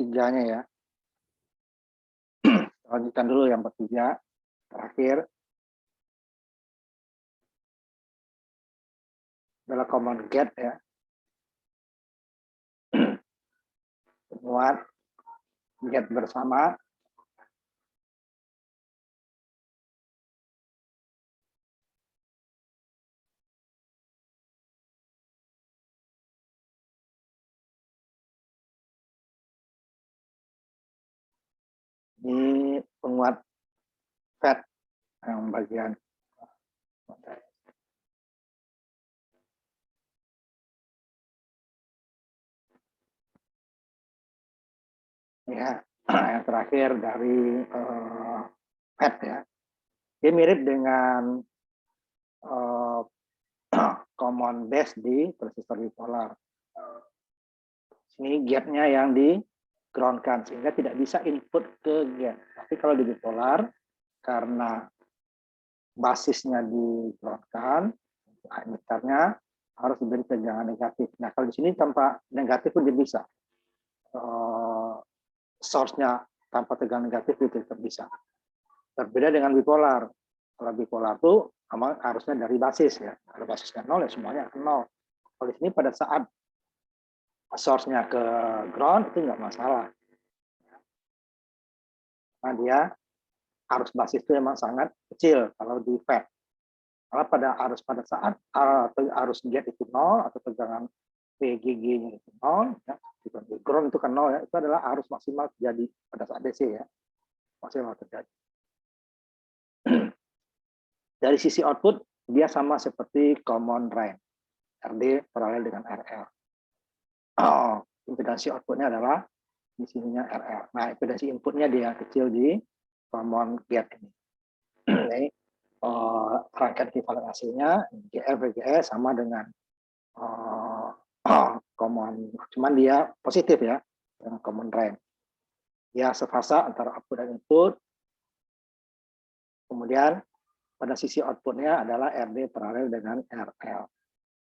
ketiganya ya. Lanjutkan dulu yang ketiga, terakhir adalah common get ya. Muat get bersama. Ini penguat fat yang bagian ya. Yang terakhir dari fat ya. Dia mirip dengan common base di transistor bipolar. Ini gate-nya yang di ground-kan sehingga tidak bisa input ke gate. Tapi kalau di bipolar karena basisnya di ground-kan, emitornya harus diberi tegangan negatif. Nah, kalau di sini tanpa negatif pun dia bisa. Source-nya tanpa tegangan negatif itu tetap bisa. Berbeda dengan bipolar. Kalau bipolar itu harusnya dari basis ya. Kalau basisnya 0 ya semuanya akan 0. Kalau di sini pada saat source-nya ke ground itu nggak masalah. Nah, dia arus basis itu memang sangat kecil kalau di FET. Karena pada saat arus gate itu 0 atau tegangan PGG-nya itu 0, ya, di ground itu kan 0 ya, itu adalah arus maksimal terjadi pada saat DC ya, maksimal terjadi. Dari sisi output dia sama seperti common drain, RD paralel dengan RL. Impedansi outputnya adalah di sininya RL. Nah, impedansi inputnya dia kecil di common gate ini. Ini rangkaian ekivalen AC-nya GL VGS sama dengan common, cuman dia positif ya dengan common drain. Ya sefasa antara output dan input. Kemudian pada sisi outputnya adalah RD paralel dengan RL.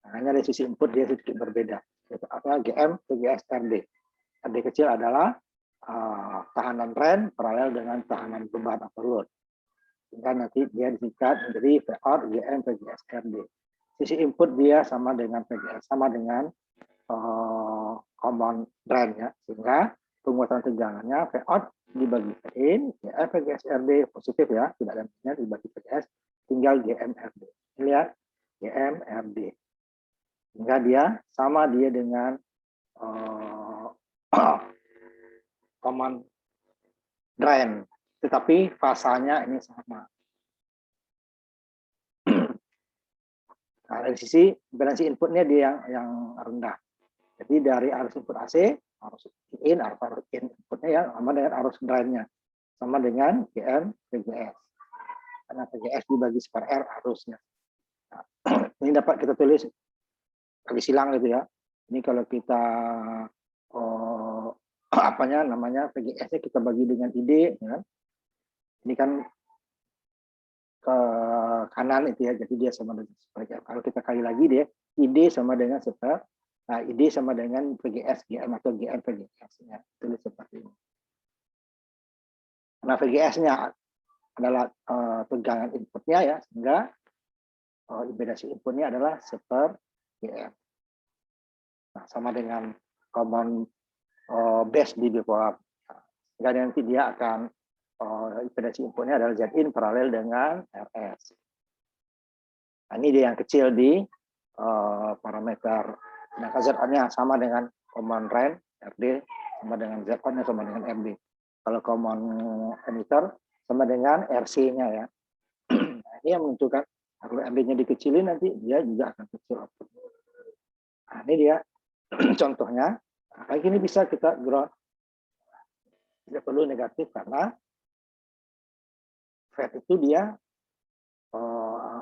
Nah, hanya dari sisi input dia sedikit berbeda. Yaitu apa? GM, VGS, RD. RD kecil adalah tahanan drain paralel dengan tahanan beban atau load. Sehingga nanti dia disingkat menjadi VOUT, GM, VGS, RD. Sisi input dia sama dengan VGS, sama dengan common drain ya. Sehingga penguatan tegangannya VOUT dibagi VIN, GM, VGS, RD positif ya, tidak ada minusnya dibagi VGS, tinggal GM, RD. Lihat GM, RD. Sehingga dia sama dia dengan common drain, tetapi fasanya ini sama. Nah, dari sisi impedansi inputnya dia yang rendah. Jadi dari arus input AC, arus in, arus inputnya ya sama dengan arus drainnya, sama dengan GM VGS. Karena VGS dibagi per R arusnya. Nah, ini dapat kita tulis bagi silang gitu ya. Ini kalau kita namanya VGS-nya kita bagi dengan ID, ya. Ini kan ke kanan itu ya, jadi dia sama dengan seperti kalau kita kali lagi dia ID sama dengan seper, nah ID sama dengan VGS GM atau GM VGS ya, tulis seperti ini. Karena VGS-nya adalah tegangan inputnya ya, sehingga impedansi inputnya adalah seper GM. Nah, sama dengan common base di bipolar. Sehingga nanti dia akan impedansi inputnya adalah Zin paralel dengan RS. Nah, ini dia yang kecil di parameter. Nah, Z-nya sama dengan common drain, RD, sama dengan Z-nya sama dengan RD. Kalau common emitter sama dengan RC-nya ya. Nah, ini yang menentukan kalau RD-nya dikecilin nanti dia juga akan kecil output. Nah, ini dia contohnya. Nah, kayak gini bisa kita ground. Tidak perlu negatif karena FET itu dia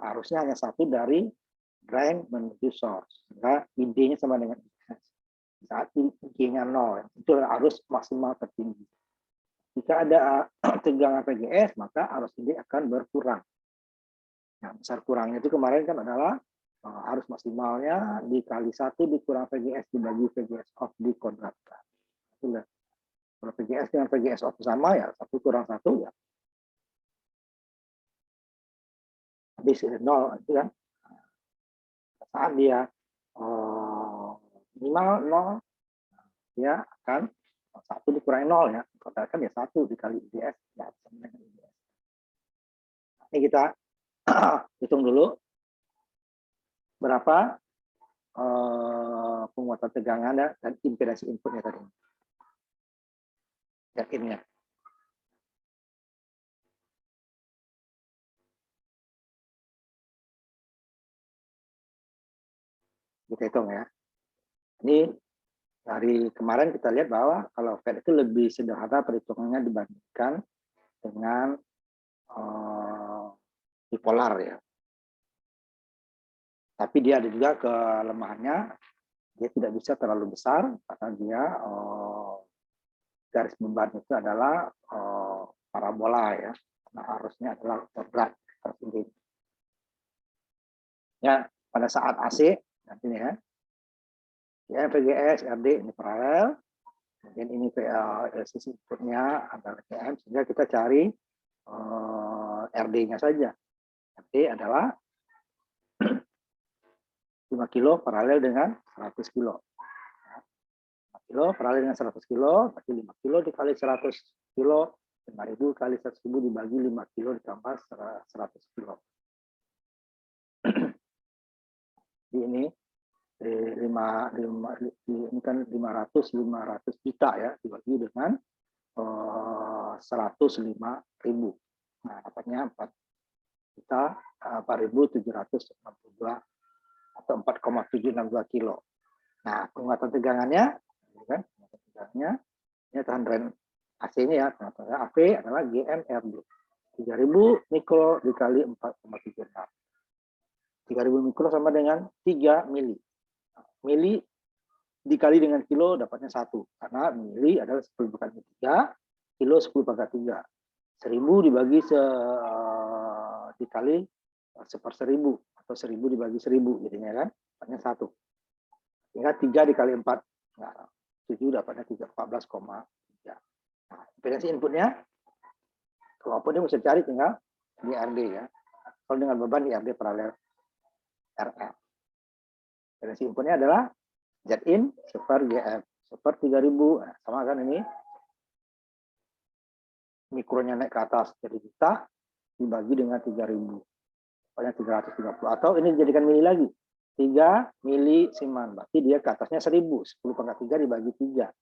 arusnya hanya satu dari drain menuju source. Sehingga ID-nya sama dengan IS. Saat ID-nya 0, itu arus maksimal tertinggi. Jika ada tegangan VGS, maka arus ini akan berkurang. Nah, besar kurangnya itu kemarin kan adalah arus maksimalnya dikali 1 dikurang VGS dibagi VGS off dikuadratkan. Kalau VGS dengan VGS of sama ya 1 kurang 1 ya habis 0 itu kan. Saat dia minimal 0 dia akan 1 dikurangi 0 ya. Kalau kan ya 1 dikali IDS ya sama dengan IDS. Ini kita hitung dulu berapa penguatan tegangan dan impedansi inputnya tadi. Yakinnya. Kita hitung ya. Ini dari kemarin kita lihat bahwa kalau FET itu lebih sederhana perhitungannya dibandingkan dengan bipolar ya. Tapi dia ada juga kelemahannya, dia tidak bisa terlalu besar karena dia garis beban itu adalah parabola ya. Nah, arusnya adalah berat tersendiri. Ya, pada saat AC nanti ya. Ya, VGS, RD ini paralel. Kemudian ini sisi inputnya adalah KM, sehingga kita cari RD-nya saja. RD adalah 5 kilo paralel dengan 100 kilo. 5 kilo paralel dengan 100 kilo, berarti 5 kilo dikali 100 kilo, 5.000 kali 100.000 dibagi 5 kilo ditambah 100 kilo. Ini ini kan 500 juta ya, dibagi dengan 105.000. Nah, dapatnya 4.762 atau 4,762 kilo. Nah, penguatan tegangannya, kan? Tegangannya ini tahan rem AC-nya ya, penguatan AP adalah GMRD. 3.000 mikro dikali 4,76. 3.000 mikro sama dengan 3 mili. Mili dikali dengan kilo dapatnya 1. Karena mili adalah 10 pangkat 3, kilo 10 pangkat 3. 1.000 dibagi dikali 1/1000 atau 1.000 dibagi 1.000 jadinya kan dapatnya 1. Sehingga 3 dikali 4, nah, 7 dapatnya 14,3. Nah, impedansi inputnya kalau outputnya bisa cari tinggal IRD ya. Kalau dengan beban IRD paralel RL. Impedansi inputnya adalah Zin super GF super 3.000. Nah, sama kan ini mikronya naik ke atas jadi juta dibagi dengan 3.000. Pokoknya 330. Atau ini dijadikan mili lagi. 3 mili siman. Berarti dia ke atasnya 1.000. 10 pangkat 3 dibagi 3.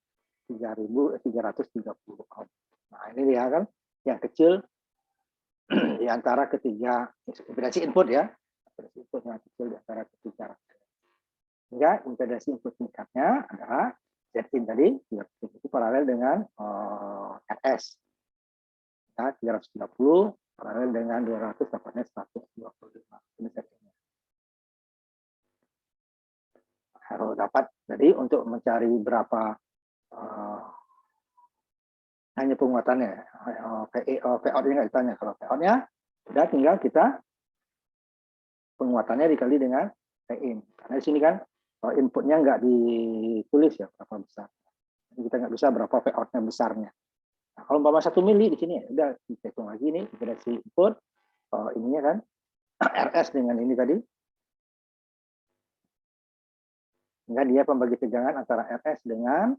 3.330 ohm. Nah, ini dia kan yang kecil di antara ketiga impedansi input ya. Impedansi input yang kecil di antara ketiga. Sehingga impedansi input tingkatnya adalah Zin tadi itu paralel dengan RS. Nah, 330 paralel dengan 200 dapatnya 125. Ini settingnya. Harus dapat. Jadi untuk mencari berapa hanya penguatannya, PO-nya nggak ditanya. Kalau PO-nya sudah tinggal kita penguatannya dikali dengan PIN. Karena di sini kan inputnya nggak ditulis ya berapa besar. Jadi kita nggak bisa berapa PO-nya besarnya. Nah, kalau umpama 1 mili di sini, udah kita hitung lagi nih impedansi input, ininya kan RS dengan ini tadi, sehingga dia pembagi tegangan antara RS dengan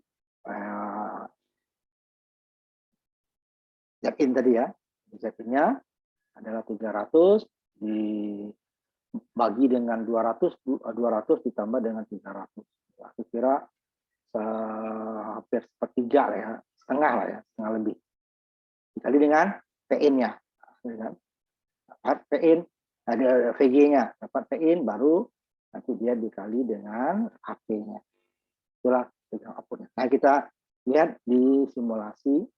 Zin tadi ya. Zin-nya adalah 300 dibagi dengan 200 ditambah dengan 300. Aku kira hampir sepertiga lah ya, setengah lah ya, setengah lebih. Dikali dengan PIN-nya. Dapat PIN, ada VG-nya, dapat PIN baru nanti dia dikali dengan AP-nya. Itulah tegangan output-nya. Nah, kita lihat di simulasi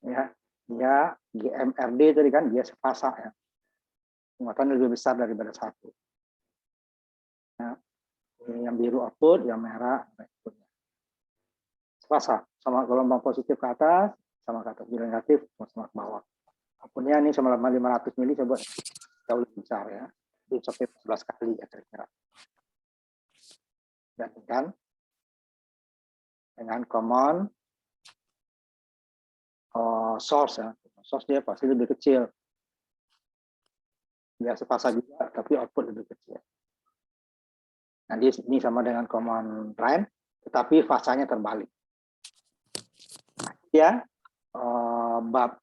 ya, dia GMRD tadi kan dia sepasa ya, penguatan lebih besar daripada satu. Ya, yang biru output, yang merah inputnya. Sepasa, sama gelombang positif ke atas, sama ke atas, bilang negatif, sama ke bawah. Outputnya ini sama 500 mili, coba jauh lebih besar ya, itu sampai 11 kali ya kira-kira. Bandingkan dengan common source ya, source dia pasti lebih kecil. Dia sepasa juga, tapi output lebih kecil. Nah, ini sama dengan common drain, tetapi fasanya terbalik. Ya, bab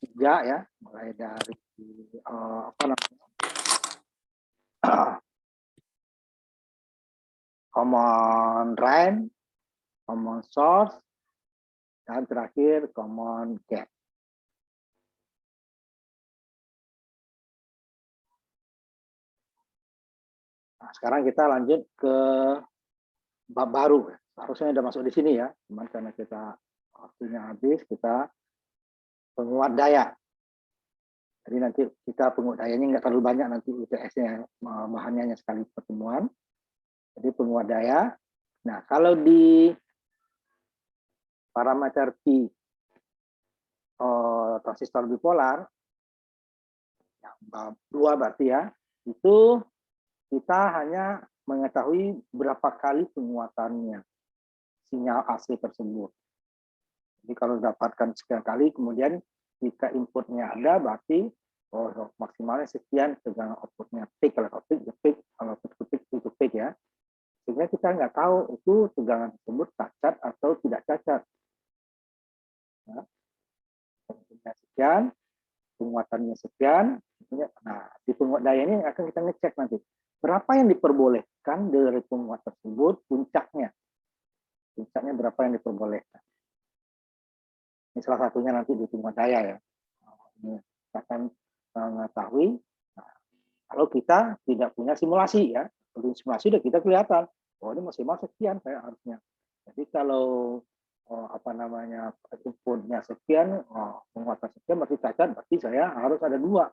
3 ya, mulai dari apa namanya, common drain, common source, dan terakhir common gate. Nah, sekarang kita lanjut ke bab baru. Harusnya sudah masuk di sini ya, cuman karena kita waktunya habis, kita penguat daya. Jadi nanti kita penguat dayanya nggak terlalu banyak nanti UTS-nya, bahannya hanya sekali pertemuan. Jadi penguat daya. Nah, kalau di parameter P transistor bipolar, yang bab 2 berarti ya, itu kita hanya mengetahui berapa kali penguatannya sinyal AC tersebut. Jadi kalau dapatkan sekian kali, kemudian jika inputnya ada, berarti maksimalnya sekian tegangan outputnya peak, kalau peak ke peak, kalau peak to peak to peak ya. Sehingga kita nggak tahu itu tegangan tersebut cacat atau tidak cacat. Nah, sekian, penguatannya sekian. Nah, di penguat daya ini akan kita ngecek nanti berapa yang diperbolehkan dari penguat tersebut, puncaknya berapa yang diperbolehkan. Ini salah satunya nanti di penguat daya ya. Ini kita akan mengetahui. Nah, kalau kita tidak punya simulasi ya, kalau simulasi sudah kita kelihatan, oh ini maksimal sekian saya harusnya. Jadi kalau apa namanya inputnya sekian, penguatan sekian berarti cacat, berarti saya harus ada dua,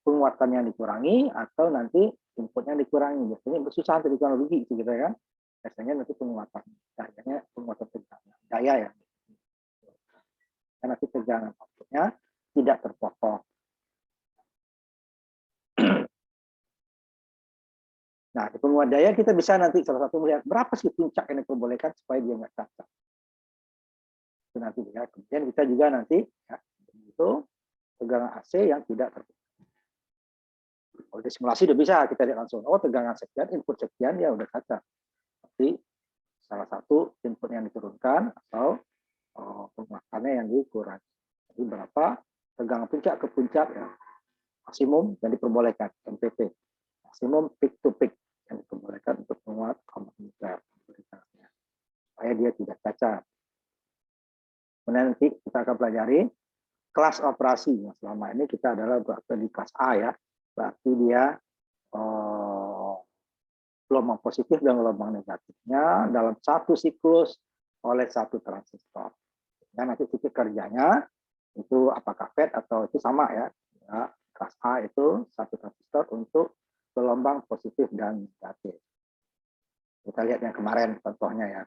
penguatan yang dikurangi atau nanti inputnya dikurangi. Biasanya bersusah nanti teknologi itu gitu kan. Biasanya nanti penguatan dayanya, penguatan tegangan daya ya. Karena nanti tegangan outputnya tidak terpotong. Nah, di penguat daya kita bisa nanti salah satu melihat berapa sih puncak yang diperbolehkan supaya dia nggak cacat. Itu nanti ya. Kemudian kita juga nanti ya, itu tegangan AC yang tidak terpotong. Kalau di simulasi udah bisa kita lihat langsung, oh tegangan sekian, input sekian, ya udah cacat. Tapi salah satu input yang diturunkan atau penguatannya yang dikurangi. Jadi berapa tegangan puncak ke puncak ya, maksimum yang diperbolehkan, MPP. Maksimum peak to peak yang diperbolehkan untuk menguat komuter supaya dia tidak cacat. Kemudian nanti kita akan pelajari kelas operasi. Nah, selama ini kita adalah berarti di kelas A ya, berarti dia gelombang positif dan gelombang negatifnya dalam satu siklus oleh satu transistor. Dan nanti titik kerjanya itu apakah FET atau itu sama ya. Ya, kelas A itu satu transistor untuk gelombang positif dan negatif. Kita lihat yang kemarin contohnya ya,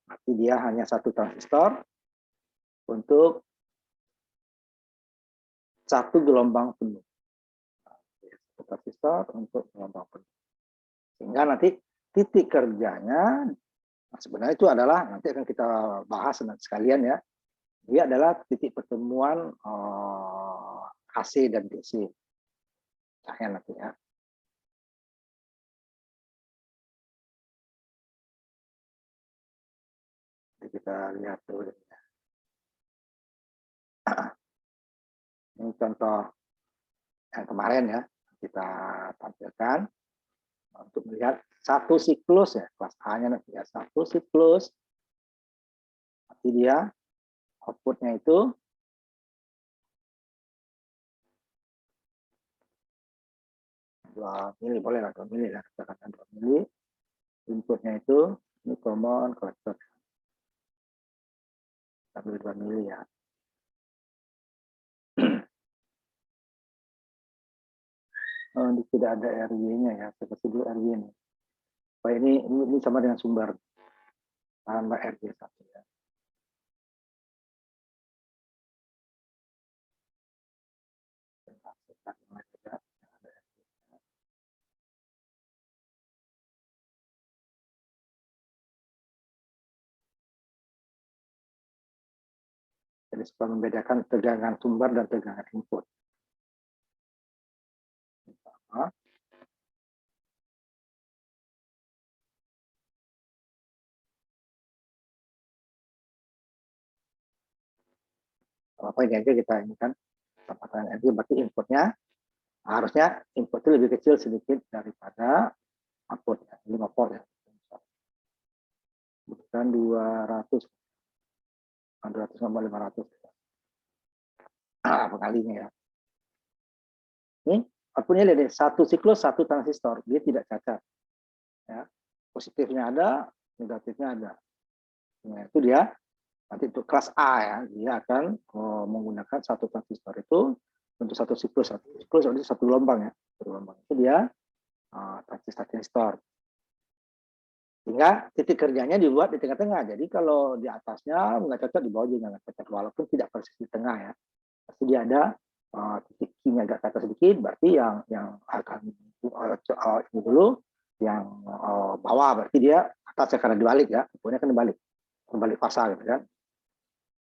berarti dia hanya satu transistor untuk satu gelombang penuh. Satu transistor untuk gelombang penuh. Sehingga nanti titik kerjanya, nah sebenarnya itu adalah, nanti akan kita bahas sekalian ya, dia adalah titik pertemuan AC dan DC. Saya nanti ya. Jadi kita lihat dulu. Ini contoh yang kemarin ya, kita tampilkan untuk melihat satu siklus ya, kelas A-nya nanti ya, satu siklus, nanti dia outputnya itu dua mili, boleh lah 2 mili lah, katakan 2 mili, inputnya itu Ini common collector. Ambil 2 mili ya. Oh, ini tidak ada RY-nya ya. Saya kasih dulu RY-nya. Oh, ini sama dengan sumber tambah RY1 ya. Jadi supaya membedakan tegangan sumber dan tegangan input. Apa ini aja kita ini kan pendapatan energi, berarti inputnya harusnya input itu lebih kecil sedikit daripada output ya, 5 volt ya. Bukan 200 sama 500 pengalinya ya. Ini outputnya lihat satu siklus satu transistor, dia tidak cacat ya. Positifnya ada, negatifnya ada. Nah, itu dia nanti untuk kelas A ya, dia akan menggunakan satu transistor itu untuk satu siklus berarti satu gelombang ya. Satu gelombang itu dia transistor. Sehingga titik kerjanya dibuat di tengah-tengah. Jadi kalau di atasnya nggak cocok, di bawah juga nggak cocok, walaupun tidak persis di tengah ya. Pasti dia ada titik key-nya agak ke atas sedikit, berarti yang akan ini dulu, yang bawah berarti dia atasnya karena dibalik ya, pokoknya kan dibalik fasa gitu kan.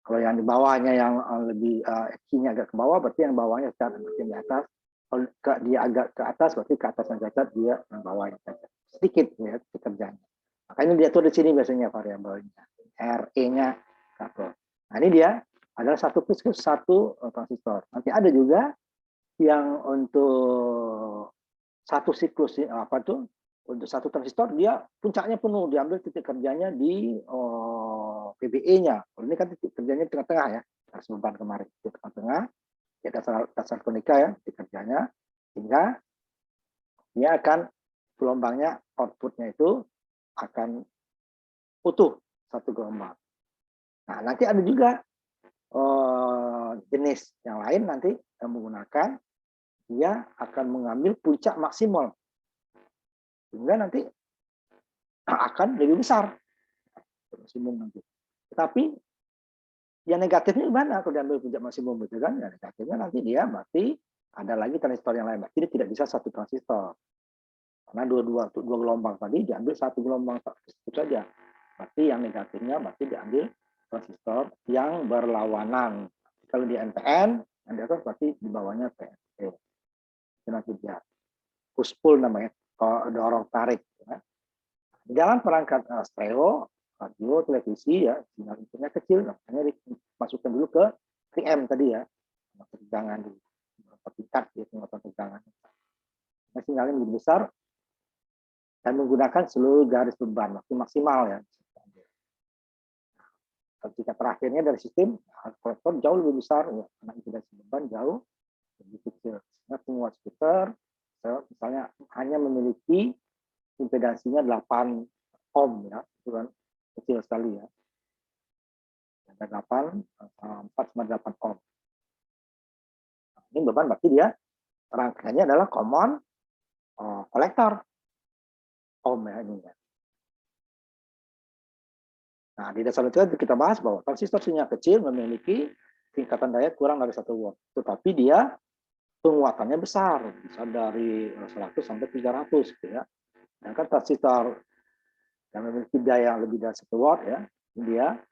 Kalau yang di bawahnya yang lebih key-nya agak ke bawah, berarti yang bawahnya cacat, berarti yang di atas. Kalau dia agak ke atas, berarti ke atas yang cacat, dia yang bawahnya cacat. Sedikit ya kerjanya. Makanya diatur di sini biasanya variabelnya. RE-nya. Nah ini dia adalah satu siklus satu transistor. Nanti ada juga yang untuk satu siklus apa tuh? Untuk satu transistor dia puncaknya penuh, diambil titik kerjanya di PBE-nya. Kalau ini kan titik kerjanya di tengah-tengah ya. Harus beban kemarin di tengah-tengah. Ya dasar konika ya titik kerjanya, sehingga dia akan gelombangnya outputnya itu akan utuh satu gelombang. Nah nanti ada juga jenis yang lain nanti yang menggunakan dia akan mengambil puncak maksimal sehingga nanti akan lebih besar maksimum nanti. Tetapi yang negatifnya gimana kalau diambil puncak maksimum gitu kan? Ya negatifnya nanti dia berarti ada lagi transistor yang lain. Berarti dia tidak bisa satu transistor. Karena dua gelombang tadi diambil satu gelombang itu saja. Berarti yang negatifnya berarti diambil transistor yang berlawanan. Kalau di NPN, yang di atas berarti di bawahnya PNP. Itu nanti dia push pull namanya, dorong tarik. Ya. Di dalam perangkat stereo, radio, televisi ya, sinyal inputnya kecil, makanya dimasukkan dulu ke 3M tadi ya, tegangan di tingkat ya, penguatan tegangan. Nah, sinyalnya lebih besar dan menggunakan seluruh garis beban maksimal ya. Jika terakhirnya dari sistem kolektor jauh lebih besar ya, karena impedans beban jauh lebih kecil. Sehingga penguat skuter misalnya hanya memiliki impedansinya 8 ohm ya, itu kan kecil sekali ya. Ada 4,8 ohm. Ini beban berarti dia rangkaiannya adalah common kolektor ohm ya ini ya. Nah, di dasar itu kita bahas bahwa transistor sinyal kecil memiliki tingkatan daya kurang dari 1 watt. Tetapi dia penguatannya besar, bisa dari 100 sampai 300 gitu ya. Sedangkan transistor yang memiliki daya lebih dari 1 watt ya, dia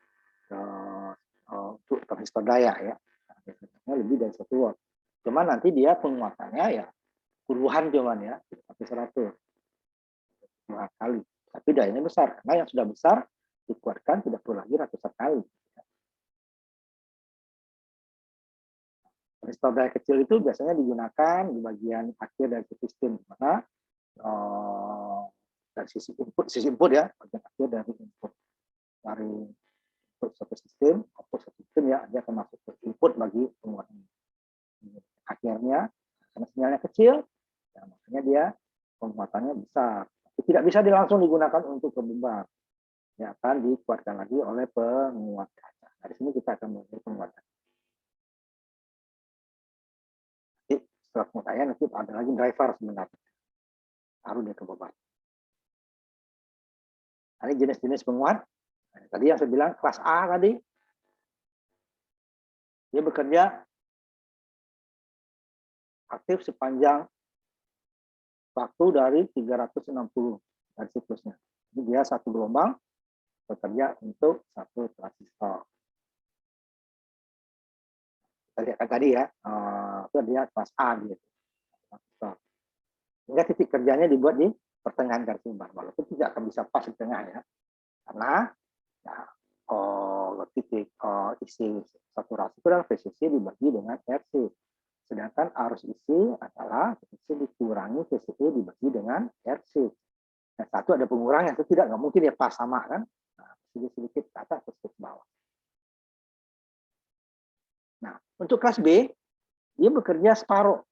untuk transistor daya ya. Nah, lebih dari 1 watt. Cuman nanti dia penguatannya ya puluhan cuman ya, sampai 100 kali. Tapi dayanya besar. Karena yang sudah besar dikuatkan tidak perlu lagi ratusan kali. Transistor daya kecil itu biasanya digunakan di bagian akhir dari sistem, mana dari sisi input ya, bagian akhir dari input satu sistem, output satu sistem ya, dia akan masuk ke input bagi penguatan. Akhirnya karena sinyalnya kecil, ya, makanya dia penguatannya besar. Tidak bisa langsung digunakan untuk pembeban. yang akan dikuatkan lagi oleh penguat kaca. Nah, di sini kita akan melihat penguatan. Jadi setelah penguatan nanti ada lagi driver sebenarnya. Taruh dia ke beban. Nah, ini jenis-jenis penguat. Nah, tadi yang saya bilang kelas A tadi, dia bekerja aktif sepanjang waktu dari 360 dari siklusnya. Jadi dia satu gelombang bekerja untuk satu transistor. Kita lihat tadi ya, itu dia kelas A gitu. Sehingga titik kerjanya dibuat di pertengahan garis sumber, walaupun tidak akan bisa pas di tengah ya, karena ya, titik isi saturasi itu adalah VCC dibagi dengan RC. Sedangkan arus isi adalah VCC dikurangi VCE dibagi dengan RC. Nah, satu ada pengurangan, itu tidak nggak mungkin ya pas sama kan. Nah, sedikit ke atas terus ke bawah. Nah, untuk kelas B, dia bekerja separuh.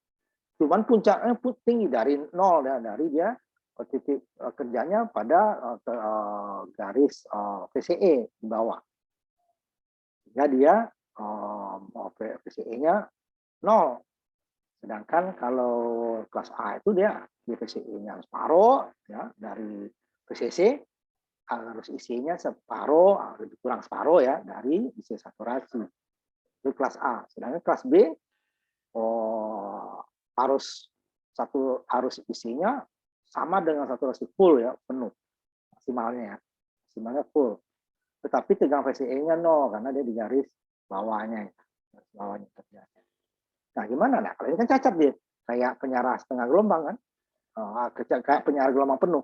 Cuman puncaknya tinggi dari nol ya, dari dia titik kerjanya pada garis VCE di bawah. Sehingga dia VCE-nya nol. Sedangkan kalau kelas A itu dia di VCE-nya separuh ya, dari VCC, harus isinya separuh, lebih kurang separuh ya dari isi saturasi. Itu kelas A. Sedangkan kelas B harus isinya sama dengan saturasi full ya, penuh maksimalnya ya, maksimalnya full. Tetapi tegang VCE-nya nol karena dia di garis bawahnya ya, garis bawahnya terjadi. Nah gimana? Nah kalau ini kan cacat dia, kayak penyarah setengah gelombang kan, kayak penyarah gelombang penuh.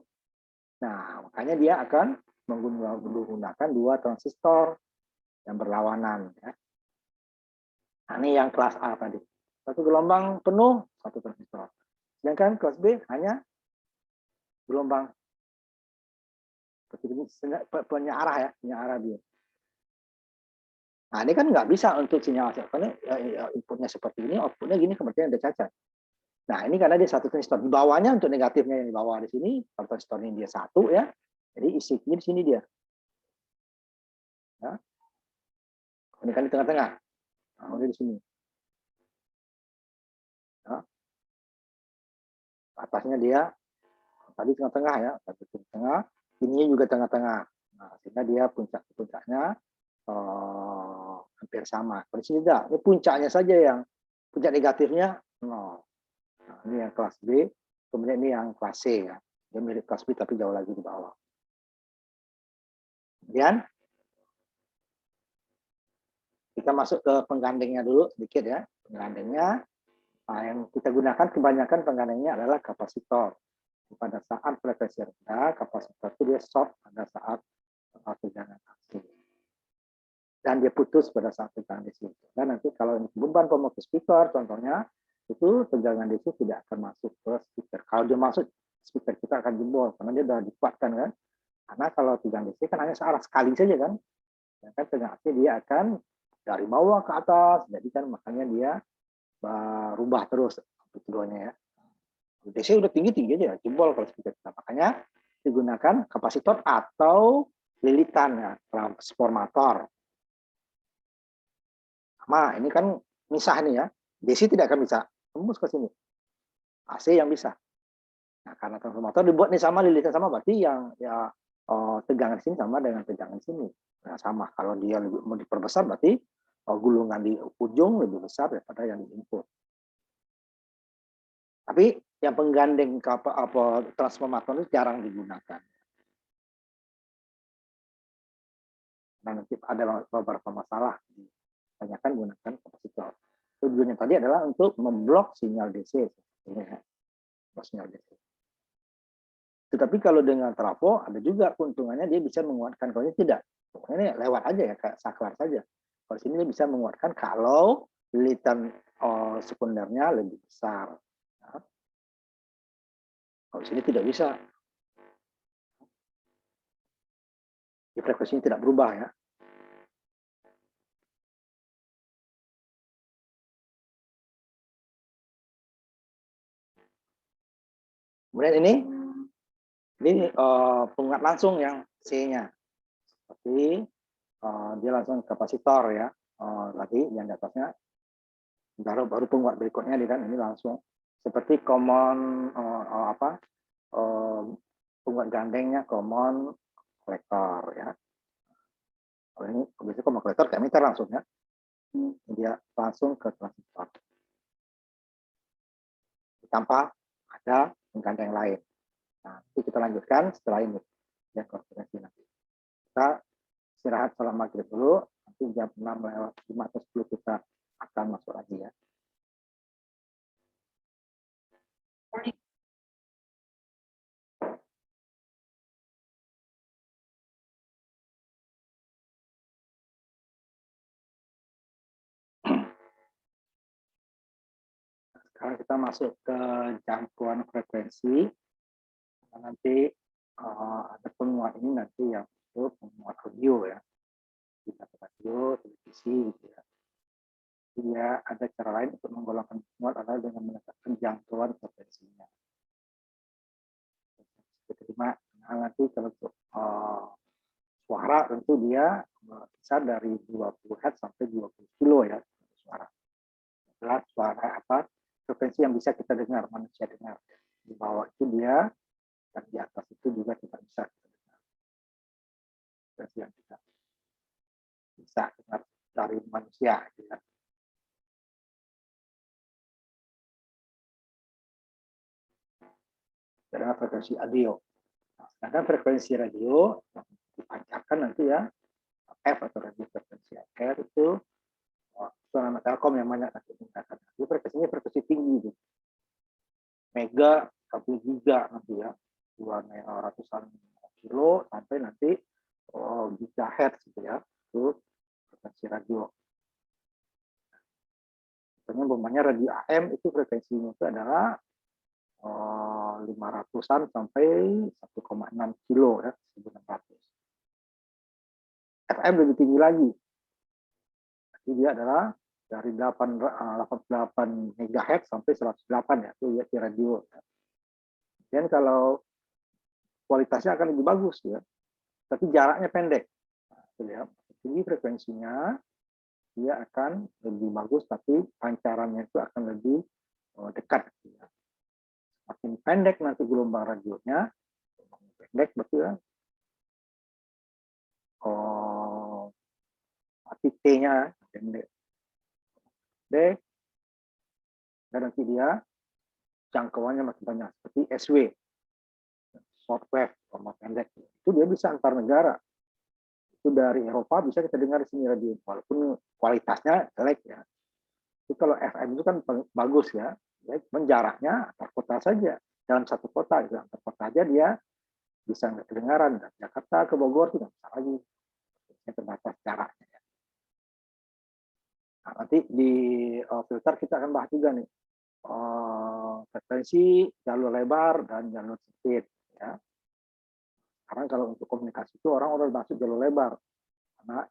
Nah makanya dia akan menggunakan dua transistor yang berlawanan ya. Nah, ini yang kelas A tadi. Satu gelombang penuh, satu transistor. Sedangkan kelas B hanya gelombang penyarah ya, penyarah dia. Nah, ini kan nggak bisa untuk sinyal karena inputnya seperti ini, outputnya gini, kemudian ada cacat. Nah, ini karena dia satu transistor. Di bawahnya untuk negatifnya yang di bawah di sini, kalau transistor ini dia satu ya, jadi isinya di sini dia. Ya. Ini kan di tengah-tengah. Nah, ini di sini. Ya. Atasnya dia tadi tengah-tengah ya, satu tengah, ininya juga tengah-tengah. Nah, sehingga dia puncaknya hampir sama. Kalau sini tidak, ini puncaknya saja yang puncak negatifnya nol. Nah, ini yang kelas B, kemudian ini yang kelas C ya. Dia mirip kelas B tapi jauh lagi di bawah. Kemudian kita masuk ke penggandengnya dulu sedikit ya. Penggandengnya yang kita gunakan kebanyakan penggandengnya adalah kapasitor. Pada saat frekuensi rendah, kapasitor itu dia short pada saat tegangan AC. Dan dia putus pada saat tegangan DC. Dan nanti kalau beban pemotor speaker, contohnya, itu tegangan DC tidak akan masuk ke speaker. Kalau dia masuk, speaker kita akan jebol, karena dia sudah dikuatkan kan. Karena kalau tegangan DC kan hanya searah sekali saja kan. Sedangkan tegangan AC dia akan dari bawah ke atas, jadi kan makanya dia berubah terus amplitudonya ya. DC udah tinggi-tinggi aja, jebol kalau speaker kita. Makanya digunakan kapasitor atau lilitan ya, transformator. Sama, ini kan misah nih ya. DC tidak akan bisa tembus ke sini. AC yang bisa. Nah, karena transformator dibuat nih sama, lilitan sama, berarti yang ya tegangan sini sama dengan tegangan sini. Nah, sama. Kalau dia lebih mau diperbesar, berarti gulungan di ujung lebih besar daripada yang di input. Tapi yang penggandeng transformator itu jarang digunakan. Nah, nanti ada beberapa masalah. Kebanyakan menggunakan kapasitor. Tujuannya tadi adalah untuk memblok sinyal DC. Sinyal DC. Tetapi kalau dengan trafo ada juga keuntungannya, dia bisa menguatkan. Kalau ini tidak, pokoknya ini lewat aja ya, kayak saklar saja. Kalau sini dia bisa menguatkan kalau lilitan sekundernya lebih besar. Nah, kalau sini tidak bisa. Di frekuensinya tidak berubah ya. Kemudian ini penguat langsung yang C-nya. Tapi dia langsung kapasitor ya. Tadi yang di atasnya baru penguat berikutnya dia kan ini langsung seperti common penguat gandengnya common kolektor ya. Kalau ini biasanya common kolektor kayak meter langsung ya. Dia langsung ke transistor tanpa ada penggandeng lain. Nah, itu kita lanjutkan setelah ini ya konferensi nanti. Kita istirahat salat maghrib dulu, nanti jam 6:05 atau 10 kita akan masuk lagi ya. Sekarang kita masuk ke jangkauan frekuensi. Nanti ada penguat ini nanti yang untuk penguat audio ya, bisa radio, televisi gitu ya. Dia ada cara lain untuk menggolongkan penguat adalah dengan menetapkan jangkauan frekuensinya. Diterima. Nah, nanti kalau untuk suara tentu dia bisa dari 20 Hz sampai 20 kilo ya suara. Adalah suara frekuensi yang bisa kita dengar, manusia dengar. Di bawah itu dia, dan di atas itu juga tidak bisa kita dengar. Frekuensi yang kita bisa dengar dari manusia. Ya. Dengan frekuensi audio. Nah, sedangkan frekuensi radio dipancarkan nanti ya, F atau radio frekuensi R itu anak Telkom yang banyak nanti menggunakan. Itu frekuensinya frekuensi tinggi itu. Mega sampai giga nanti ya, ratusan kilo sampai nanti gigahertz gitu ya, itu frekuensi radio. Misalnya umpamanya radio AM itu frekuensinya itu adalah 500-an sampai 1,6 kilo ya, 1600. FM lebih tinggi lagi. Jadi dia adalah dari 88 MHz sampai 108 ya, itu ya di radio. Dan kalau kualitasnya akan lebih bagus ya, tapi jaraknya pendek. Nah, tinggi frekuensinya dia akan lebih bagus, tapi pancarannya itu akan lebih dekat. Ya. Makin pendek nanti gelombang radionya, pendek berarti ya, T-nya pendek. Dan nanti dia jangkauannya makin banyak, seperti SW, short wave, pendek. Itu dia bisa antar negara. Itu dari Eropa bisa kita dengar di sini radio, walaupun kualitasnya jelek ya. Itu kalau FM itu kan bagus ya, jaraknya antar kota saja, dalam satu kota, gitu. Antar kota aja dia bisa nggak kedengaran. Dari Jakarta ke Bogor tidak bisa lagi, terbatas jaraknya. Nah, nanti di filter kita akan bahas juga nih frekuensi, jalur lebar dan jalur sempit. Ya. Karena kalau untuk komunikasi itu orang udah masuk jalur lebar, karena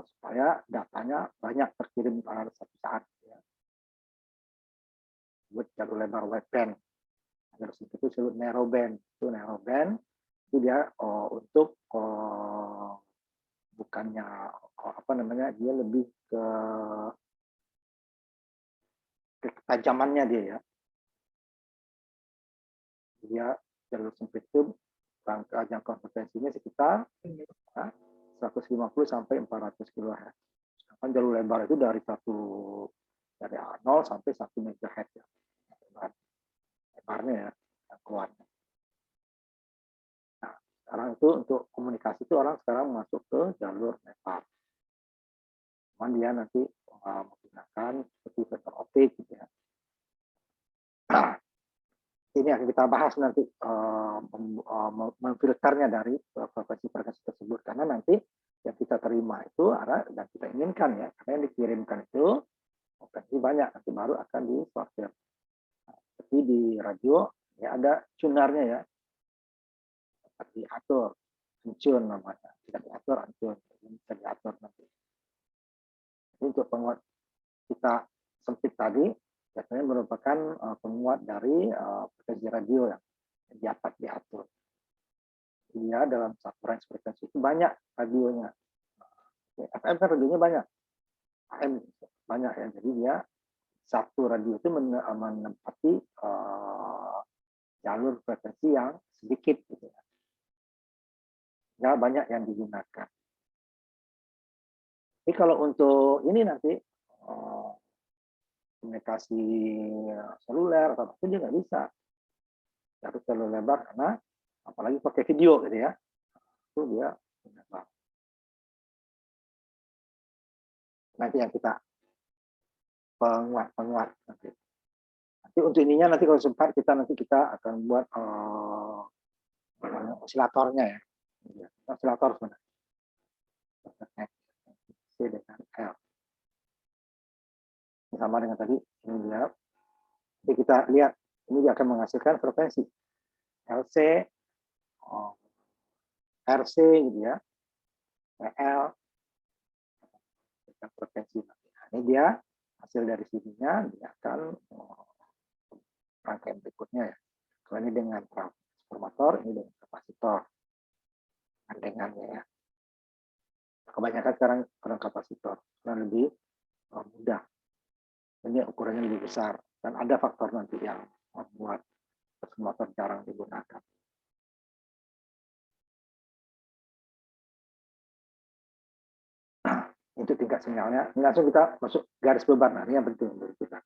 supaya datanya banyak terkirim pada satu saat. Ya. Buat jalur lebar wideband, jalur sempit itu disebut narrowband. Itu narrowband itu dia untuk bukannya dia lebih ke ketajamannya dia ya. Dia jalur sempit itu jangkauan frekuensinya sekitar 150 sampai 400 kHz. Sedangkan jalur lebar itu dari 0 sampai 1 MHz ya. Lebarnya ya, jangkauannya. Nah, sekarang itu untuk komunikasi itu orang sekarang masuk ke jalur lebar. Cuman dia nanti menggunakan seperti fiber optik gitu ya. Nah, ini akan kita bahas nanti memfilternya dari frekuensi-frekuensi tersebut, karena nanti yang kita terima itu ada dan kita inginkan ya, karena yang dikirimkan itu frekuensi banyak, nanti baru akan disortir. Nah, seperti di radio ya ada tunarnya ya, diatur, tune namanya, tidak diatur, ancur, bisa diatur nanti. Untuk penguat kita sempit tadi biasanya merupakan penguat dari frekuensi radio yang dapat diatur. dia dalam satu range frekuensi itu banyak radionya. FM kan radionya banyak, AM banyak ya. Jadi dia satu radio itu menempati jalur frekuensi yang sedikit gitu ya. Nggak banyak yang digunakan. Tapi kalau untuk ini nanti komunikasi seluler atau apa dia nggak bisa harus terlalu lebar karena apalagi pakai video gitu ya, itu dia lebar. Nanti yang kita penguat nanti. Nanti untuk ininya nanti kalau sempat kita akan buat osilatornya ya. Osilator sebenarnya. C dengan L. Sama dengan tadi ini dia. Jadi kita lihat ini dia akan menghasilkan frekuensi LC, RC gitu ya, PL, frekuensi. Nah, ini dia hasil dari sininya dia akan rangkaian berikutnya ya. Kalau ini dengan transformator, ini dengan kapasitor. Gandengannya ya. Kebanyakan sekarang dengan kapasitor karena lebih mudah. Ini ukurannya lebih besar dan ada faktor nanti yang membuat transformator jarang digunakan. Nah, itu tingkat sinyalnya. Ini langsung kita masuk garis beban. Nah, ini yang penting untuk kita.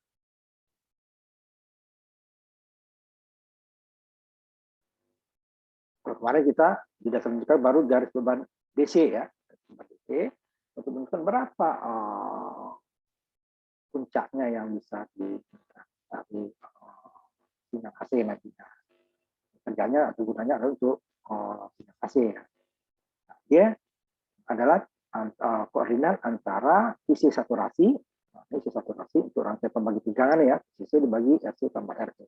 Kemarin kita sudah menunjukkan baru garis beban DC ya. DC untuk menentukan berapa puncaknya yang bisa di sinyal AC nantinya. Kerjanya atau gunanya adalah untuk sinyal AC ya. Nah, dia adalah koordinat antara isi saturasi, isi saturasi untuk rantai pembagi tegangan ya, isi dibagi RC tambah RE.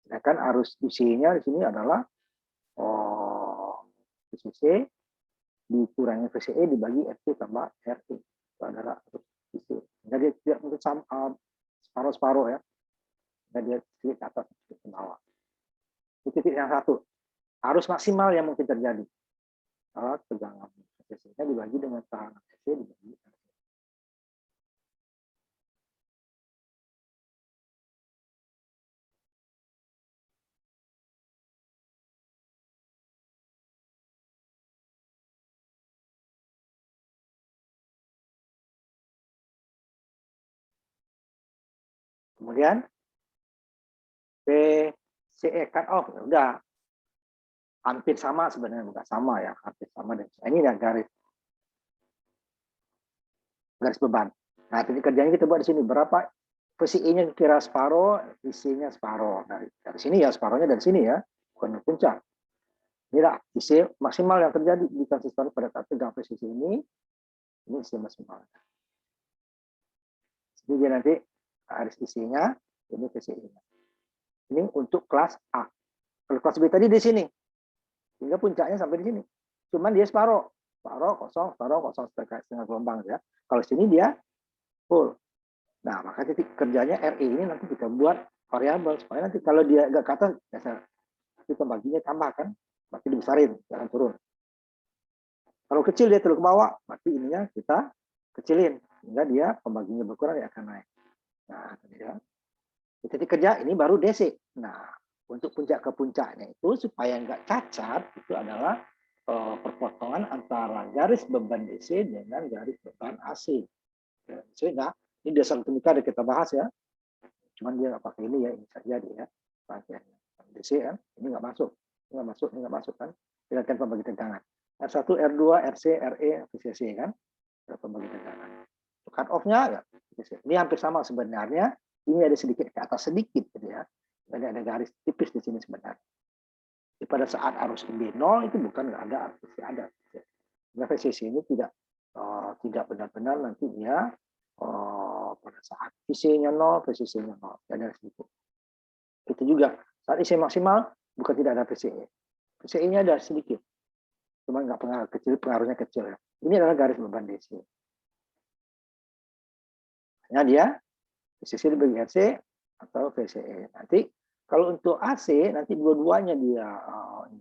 Sedangkan arus DC-nya di sini adalah VCC dikurangi VCE dibagi RC tambah RE. Itu adalah arus DC. Jadi tidak mungkin separuh-separuh ya. Dan dia sedikit ke atas, sedikit ke bawah. Itu titik yang satu. Arus maksimal yang mungkin terjadi. Kalau tegangan VCC-nya dibagi dengan tekanan RC dibagi RE. Kemudian PCE cut off ya udah hampir sama sebenarnya, bukan sama ya, hampir sama dan ini ya garis beban. Nah, ini kerjanya kita buat di sini berapa VCE-nya kira separuh, isinya separuh. Dari sini ya separuhnya dari sini ya, bukan puncak. Inilah isi maksimal yang terjadi di transistor pada saat tegang VCC ini isi maksimal. Jadi dia nanti garis isinya, ini VCE-nya. Ini untuk kelas A. Kalau kelas B tadi di sini, sehingga puncaknya sampai di sini. Cuman dia separuh kosong, setengah gelombang ya. Kalau sini dia full. Nah, maka titik kerjanya RE ini nanti kita buat variabel supaya nanti kalau dia agak ke atas, nanti pembaginya tambah kan, berarti dibesarin, jangan turun. Kalau kecil dia terlalu ke bawah, berarti ininya kita kecilin, sehingga dia pembaginya berkurang, dia akan naik. Nah, ya. Titik kerja ini baru DC. Nah, untuk puncak ke puncaknya itu supaya nggak cacat, itu adalah perpotongan antara garis beban DC dengan garis beban AC. Sehingga ini dasar kimia yang kita bahas ya. Cuman dia nggak pakai ini ya, ini saja dia. DC kan, ini nggak masuk, ini nggak masuk kan. Kita akan pembagi tegangan. R1, R2, RC, RE, VCC kan. Pembagi tegangan. Cut off-nya ya, ini hampir sama sebenarnya. Ini ada sedikit ke atas sedikit gitu ya. Jadi ada garis tipis di sini sebenarnya. Jadi pada saat arus IB0 itu bukan nggak ada, arus ada. VCC ini tidak benar-benar nanti dia pada saat IC-nya 0, VCC-nya 0. Ada sedikit. Itu juga saat IC maksimal bukan tidak ada VCE. VCE-nya ada sedikit. Cuma nggak pengaruhnya kecil ya. Ini adalah garis beban DC. Hanya dia VCC dibagi RC atau VCE. Nanti kalau untuk AC nanti dua-duanya dia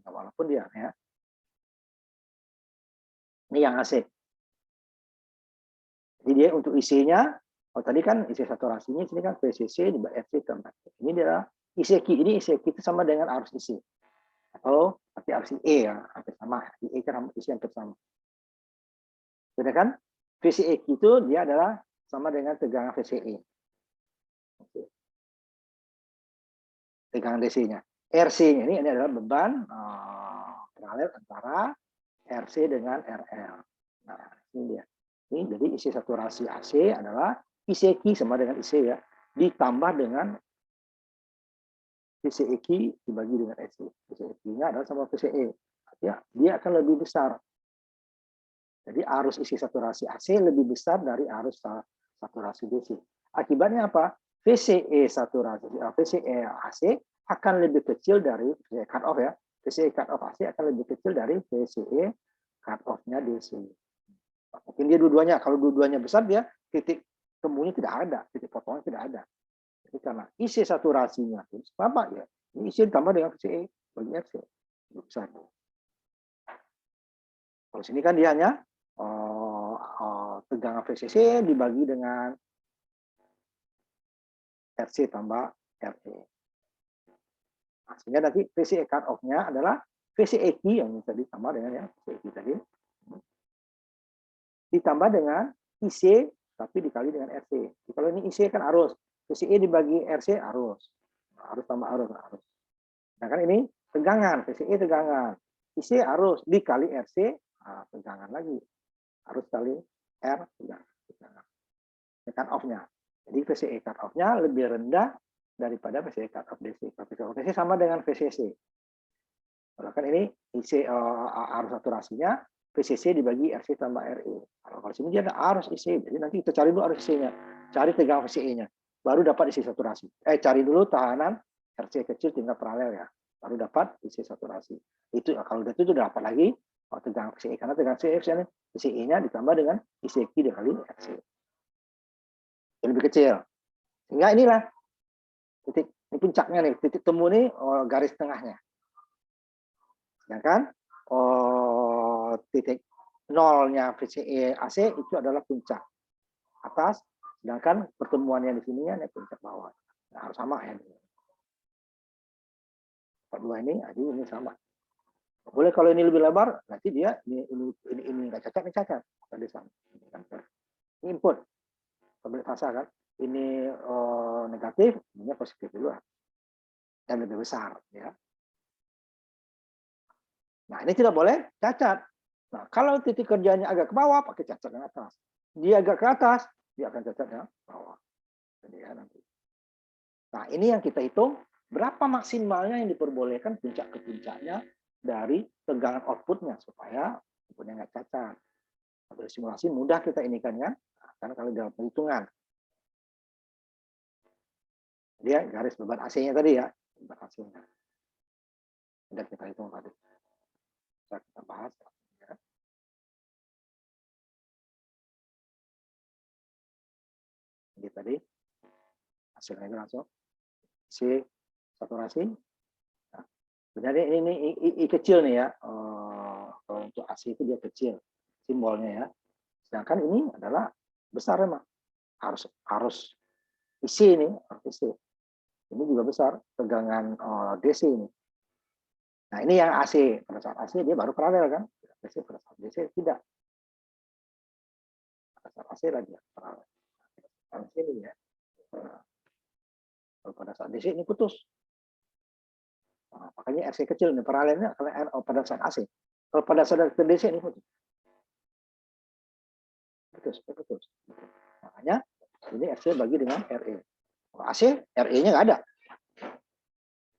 walaupun dia ya Ini yang AC. Jadi dia untuk IC-nya, tadi kan IC saturasinya, sini kan VCC di FC tambah. Ini adalah IC Q. Ini IC Q itu sama dengan arus IC. Atau arti arus E ya, hampir sama. E kan IC hampir sama. Sudah kan? VCE itu dia adalah sama dengan tegangan VCE. Tegangan DC-nya. RC-nya ini adalah beban paralel antara RC dengan RL. Nah, ini dia. Ini jadi isi saturasi AC adalah ICQ sama dengan IC ya, ditambah dengan VCEQ dibagi dengan SC. VCEQ-nya adalah sama VCE. Ya, dia akan lebih besar. Jadi arus isi saturasi AC lebih besar dari arus saturasi DC. Akibatnya apa? VCE saturasi VCE AC akan lebih kecil dari VCE cut off ya. VCE cut off AC akan lebih kecil dari VCE cut off-nya DC. Mungkin dia dua-duanya, kalau dua-duanya besar dia titik temunya tidak ada, titik potongnya tidak ada. Jadi karena isi saturasinya apa ya? Ini isi ditambah dengan VCE bagi FC besar. Kalau sini kan dia hanya tegangan VCC dibagi dengan RC tambah RE. Nah, sehingga nanti VCE cut off-nya adalah VCEQ yang tadi sama dengan ya VCEQ tadi ditambah dengan IC tapi dikali dengan RC. Jadi kalau ini IC kan arus, VCE dibagi RC arus, arus tambah arus. Nah kan ini tegangan, VCE tegangan, IC arus dikali RC tegangan lagi, arus kali R tegangan. Cut off-nya. Jadi VCE cut off-nya lebih rendah daripada VCE cut off DC. VCE sama dengan VCC. Kalau kan ini IC arus saturasinya VCC dibagi RC tambah RE. Kalau sini dia ada arus IC, jadi nanti kita cari dulu arus IC-nya, cari tegangan VCE-nya, baru dapat IC saturasi. Cari dulu tahanan RC kecil tinggal paralel ya, baru dapat IC saturasi. Itu kalau udah itu dapat lagi tegangan VCE karena tegangan VCE-nya ditambah dengan ICQ dikali RC. Yang lebih kecil. Sehingga inilah titik ini puncaknya nih, titik temu nih garis tengahnya. Sedangkan titik nolnya VCE AC itu adalah puncak atas, sedangkan pertemuannya di sini ya puncak bawah. Nah, harus sama ya. Dua ini sama. Boleh kalau ini lebih lebar, nanti dia ini nggak cacat, ini cacat. Tadi sama. Ini input pemilik fasa kan. Ini negatif, ini positif dulu. Dan lebih besar ya. Nah, ini tidak boleh cacat. Nah, kalau titik kerjanya agak ke bawah, pakai cacat yang atas. Dia agak ke atas, dia akan cacat yang bawah. Jadi ya nanti. Nah, ini yang kita hitung, berapa maksimalnya yang diperbolehkan puncak ke puncaknya dari tegangan outputnya, supaya outputnya nggak cacat. Dari simulasi mudah kita ini kan, karena kalau dalam perhitungan. Dia garis beban AC-nya tadi ya, beban AC-nya. Sudah kita hitung tadi. Kita bahas. Ya. Jadi tadi hasilnya itu langsung C saturasi. Nah, sebenarnya ini I kecil nih ya. Kalau untuk AC itu dia kecil simbolnya ya. Sedangkan ini adalah besar memang. Harus IC ini, IC. Ini juga besar tegangan DC ini. Nah, ini yang AC. Pada saat AC dia baru paralel kan? DC pada saat DC tidak. Pada saat AC lagi paralel. Pada sini ya. Kalau pada saat DC ini putus. Nah, makanya RC kecil ini paralelnya kalau pada saat AC. Kalau pada saat DC ini putus. Putus. Makanya ini RC bagi dengan RE. Kalau AC RE-nya nggak ada.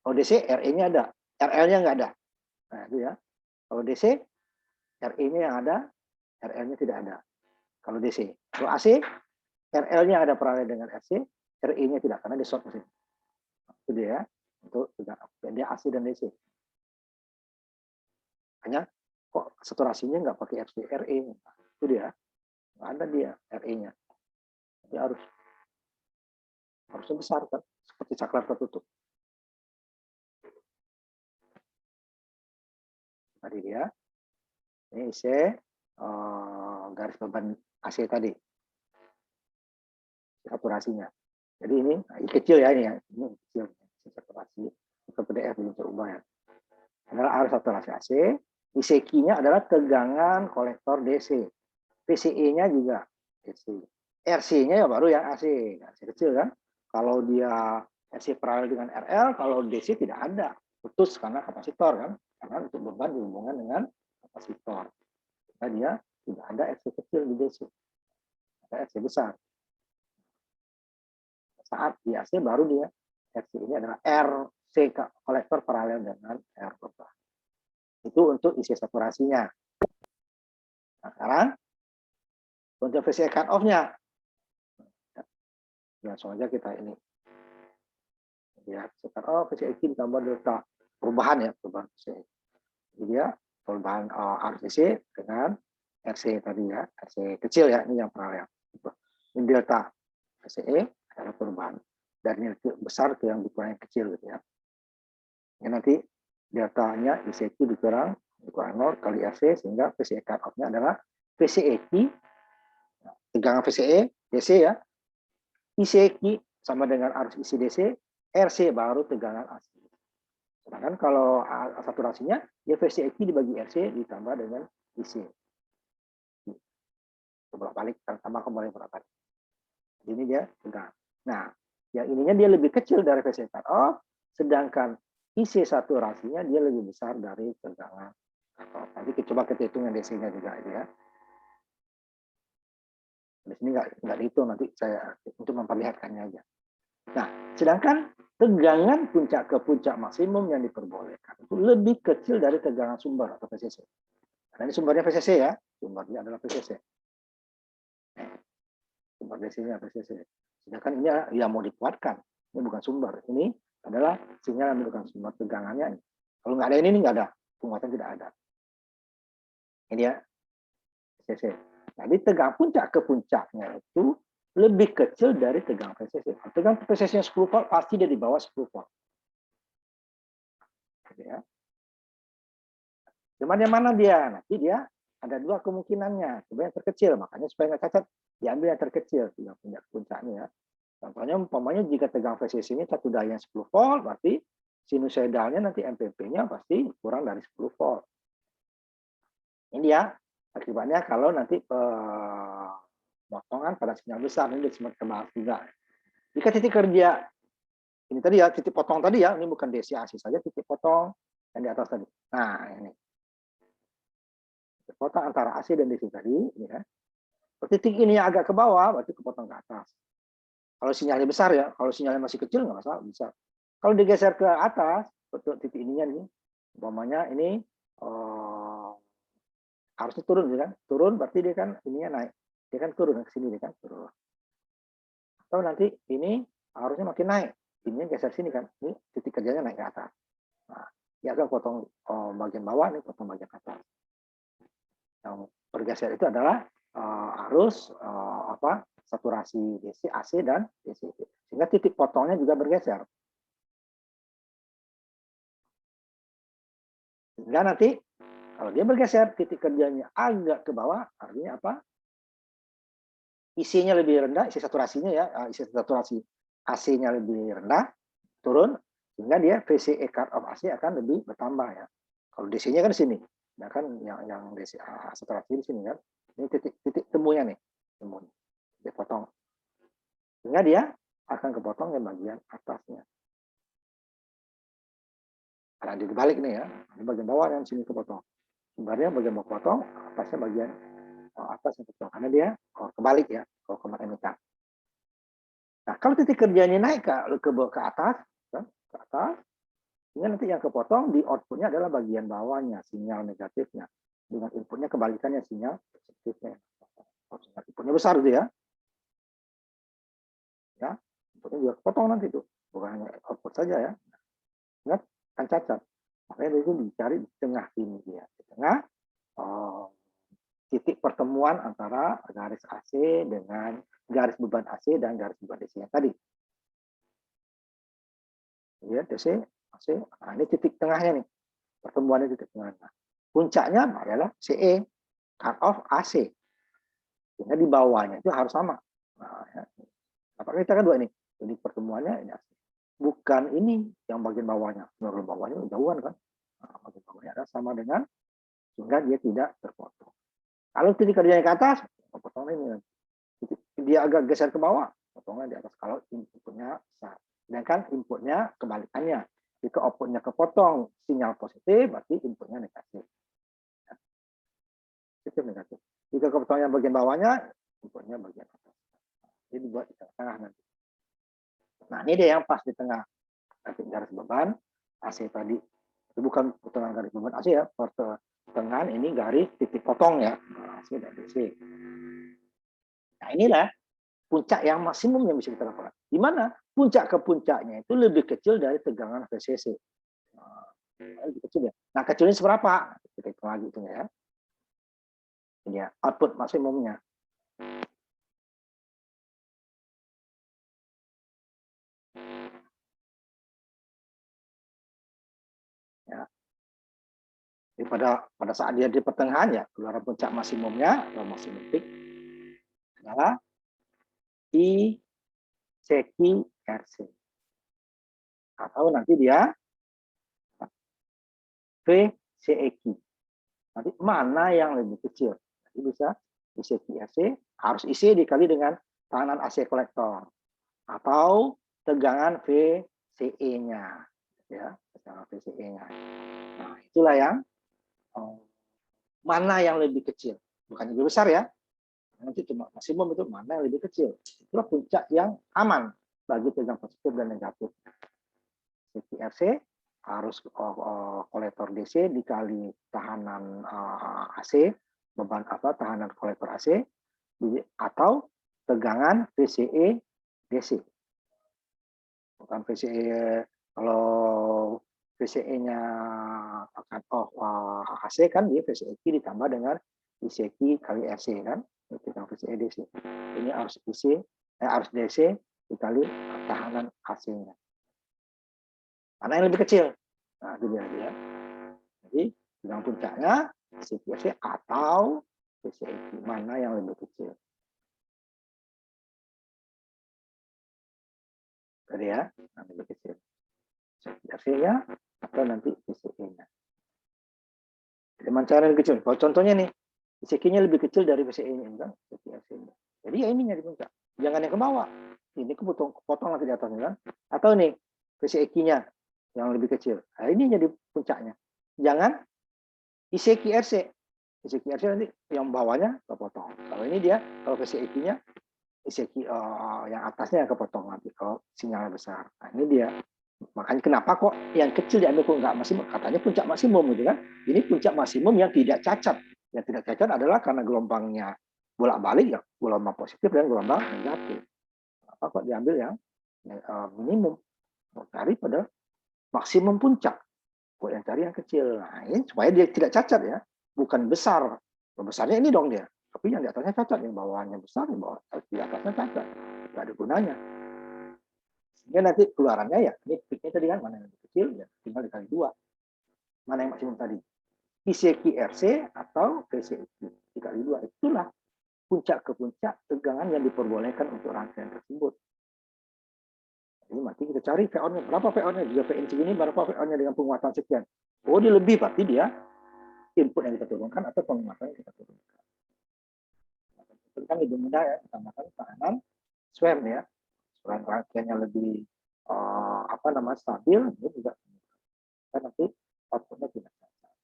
Kalau DC RE-nya ada. RL-nya nggak ada. Nah, itu ya. Kalau DC, RE-nya yang ada, RL-nya tidak ada. Kalau DC. Kalau AC, RL-nya ada paralel dengan RC, RE-nya tidak, karena di short mesin. Itu dia, untuk dia AC dan DC. Hanya, kok saturasinya nggak pakai RC, RE. Itu dia. Nggak ada dia, RE-nya. Jadi harusnya besar, kan? Seperti saklar tertutup. Tadi dia ini IC garis beban AC tadi, saturasinya. Jadi ini kecil ya, ini ya, ini kecil saturasi, untuk PDF belum terubah ya. Adalah arus saturasi AC, ICQ-nya adalah tegangan kolektor DC, PCE-nya juga DC, RC-nya ya baru yang AC, AC kecil kan. Kalau dia RC paralel dengan RL, kalau DC tidak ada, putus karena kapasitor kan, karena untuk beban dihubungkan dengan kapasitor. Nah, dia tidak ada RC kecil di DC, ada RC besar. Saat di AC baru dia RC ini adalah RC kolektor paralel dengan R beban. Itu untuk isi saturasinya. Nah, sekarang untuk VCE cut off-nya. Langsung aja kita ini. Lihat, VCE ditambah delta. Perubahan ya, perubahan VCE. Jadi dia perubahan arus DC dengan RC tadi ya, RC kecil ya, ini yang paralel. Ini delta VCE adalah perubahan dari yang besar ke yang dikurangi kecil gitu ya. Ini nanti deltanya ICQ dikurang 0 kali RC sehingga VCE cut off-nya adalah VCE tegangan VCE DC ya. ICQ sama dengan arus isi DC, RC baru tegangan AC. Sedangkan kalau saturasinya ya VCE dibagi RC ditambah dengan IC. Bolak-balik tambah kembali bolak-balik. Ini dia tegangan. Nah, yang ininya dia lebih kecil dari VCE cut off, sedangkan isi saturasinya dia lebih besar dari tegangan cut off. Nanti coba kita hitung yang DC-nya juga itu ya. Di sini nggak dihitung, nanti saya untuk memperlihatkannya aja. Nah, sedangkan tegangan puncak ke puncak maksimum yang diperbolehkan itu lebih kecil dari tegangan sumber atau VCC. Karena ini sumbernya VCC ya, sumbernya adalah VCC. Sumber DC-nya VCC. Sedangkan ini yang mau dikuatkan, ini bukan sumber, ini adalah sinyal yang bukan sumber tegangannya. Kalau nggak ada ini nggak ada, penguatan tidak ada. Ini ya VCC. Jadi tegangan puncak ke puncaknya itu lebih kecil dari tegangan VCC. Tegangan VCC-nya 10 volt pasti dia di bawah 10 volt. Ya. Cuman yang mana dia? Nanti dia ada dua kemungkinannya. Coba yang terkecil, makanya supaya nggak cacat, diambil yang terkecil, tegangan puncak ke puncaknya. Ya. Contohnya, umpamanya jika tegangan VCC ini satu daya 10 volt, berarti sinusoidalnya nanti MPP-nya pasti kurang dari 10 volt. Ini dia akibatnya kalau nanti potongan pada sinyal besar ini sempat kebahas juga. Jika titik kerja ini tadi ya, titik potong tadi ya, ini bukan DC AC saja, titik potong yang di atas tadi. Nah, ini. Titik potong antara AC dan DC tadi, ini ya. Titik ini yang agak ke bawah, berarti kepotong ke atas. Kalau sinyalnya besar ya, kalau sinyalnya masih kecil nggak masalah, bisa. Kalau digeser ke atas, betul titik ininya nih, umpamanya ini harusnya turun kan, turun berarti dia kan ininya naik, dia kan turun ke sini, dia kan turun. Atau nanti ini harusnya makin naik, ini geser sini kan, ini titik kerjanya naik ke atas. Nah, dia akan potong bagian bawah, nih potong bagian atas. Yang bergeser itu adalah arus saturasi DC, AC dan DC. Sehingga titik potongnya juga bergeser. Sehingga nanti kalau dia bergeser, titik kerjanya agak ke bawah, artinya apa? Isinya lebih rendah, isi saturasinya ya, isi saturasi AC-nya lebih rendah, turun, sehingga dia VCE cut off AC akan lebih bertambah ya. Kalau DC-nya kan di sini, nah kan yang DC saturasi di sini kan, ini titik temunya nih, temu, dia potong, sehingga dia akan kepotong yang bagian atasnya. Karena dibalik nih ya, ini bagian bawah yang sini kepotong. Sebenarnya bagian bawah potong, atasnya bagian atas yang kepotong. Karena dia kebalik ya, kalau kemarin emiten. Nah, kalau titik kerjanya naik ke atas, kan, ke atas, sehingga nanti yang kepotong di outputnya adalah bagian bawahnya, sinyal negatifnya. Dengan inputnya kebalikannya, sinyal positifnya. Sinyal inputnya besar itu ya. Ya, inputnya juga kepotong nanti itu. Bukan hanya output saja ya. Ingat, kan cacat. Makanya itu dicari di tengah sini dia. Di tengah titik pertemuan antara garis AC dengan garis beban AC dan garis beban DC yang tadi. Lihat DC, AC, nah ini titik tengahnya nih. Pertemuannya titik tengahnya. Puncaknya adalah CE, cut off AC. Sehingga di bawahnya itu harus sama. Nah, ya. Apakah kita kan dua ini? Jadi pertemuannya ini bukan ini yang bagian bawahnya. Menurut bawahnya jauhan kan. Nah, bagian bawahnya adalah sama dengan sehingga dia tidak terpotong. Kalau titik kerjanya ke atas, potongnya ini. Dia agak geser ke bawah, potongnya di atas. Kalau inputnya besar. Sedangkan inputnya kebalikannya. Jika outputnya kepotong sinyal positif, berarti inputnya negatif. Positif negatif. Jika kepotongnya bagian bawahnya, inputnya bagian atas. Jadi dibuat di tengah nanti. Nah ini dia yang pas di tengah. Garis beban AC tadi. Itu bukan pertengahan garis beban AC ya. Pertengahan ini garis titik potong ya. AC dan DC. Nah inilah puncak yang maksimum yang bisa kita lakukan. Di mana puncak ke puncaknya itu lebih kecil dari tegangan VCC. Lebih kecil ya. Nah kecilnya seberapa? Kita hitung lagi itu ya. Ini ya, output maksimumnya. Ya. Jadi pada saat dia di pertengahan ya, keluaran puncak maksimumnya atau maksimum peak adalah I seki RC. Atau nanti dia VCEQ. Nanti mana yang lebih kecil? Nanti bisa I seki RC harus isi dikali dengan tekanan AC kolektor atau tegangan VCE-nya. Ya, tegangan VCE-nya. Nah, itulah yang mana yang lebih kecil. Bukan lebih besar ya. Nanti cuma maksimum itu mana yang lebih kecil. Itulah puncak yang aman bagi tegangan positif dan negatif. CRC harus kolektor DC dikali tahanan AC, beban tahanan kolektor AC, atau tegangan VCE DC. Bukan VCE, kalau VCE-nya akan AC kan dia VCE ditambah dengan ICQ kali RC kan, itu kan VCE DC. Ini harus harus DC dikali tahanan AC-nya. Mana yang lebih kecil? Nah, itu dia. Jadi, yang puncaknya CQC atau VCEQ. Mana yang lebih kecil? Tadi ya, yang lebih kecil. CQC-nya atau nanti VCE-nya. Dengan cara yang kecil. Kalau contohnya nih, VCQ-nya lebih kecil dari VCE-nya. Kan? VCE-nya. Jadi ya ini yang di puncak. Jangan yang ke bawah. Ini kepotong lagi di atasnya kan. Atau nih, VCEQ-nya yang lebih kecil. Nah, ini jadi puncaknya. Jangan ICQ-RC. ICQ-RC nanti yang bawahnya kepotong. Kalau ini dia, kalau VCEQ-nya, ICQ yang atasnya yang kepotong nanti kalau sinyalnya besar. Nah, ini dia. Makanya kenapa kok yang kecil diambil kok nggak maksimum? Katanya puncak maksimum gitu kan. Ini puncak maksimum yang tidak cacat. Yang tidak cacat adalah karena gelombangnya bolak-balik ya, gelombang positif dan gelombang negatif. Apa kok diambil yang minimum? Cari pada maksimum puncak. Kok yang cari yang kecil. Nah, ini supaya dia tidak cacat ya. Bukan besar. Besarnya ini dong dia. Tapi yang di atasnya cacat. Yang bawahnya besar, yang bawah di atasnya cacat. Tidak ada gunanya. Sehingga nanti keluarannya ya, ini peaknya tadi kan, mana yang lebih kecil, ya tinggal dikali 2. Mana yang maksimum tadi? ICQ-RC atau VCEQ. Dikali 2. Itulah puncak ke puncak tegangan yang diperbolehkan untuk rangkaian tersebut. Jadi nanti kita cari VO-nya. Berapa VO-nya? Juga VN segini, berapa VO-nya dengan penguatan sekian? Oh, dia lebih, berarti dia input yang kita turunkan atau penguatan yang kita turunkan. Itu kan lebih mudah ya, ditambahkan tekanan swam ya. Selain rangkaiannya lebih stabil, itu juga kan nanti outputnya tidak cacat.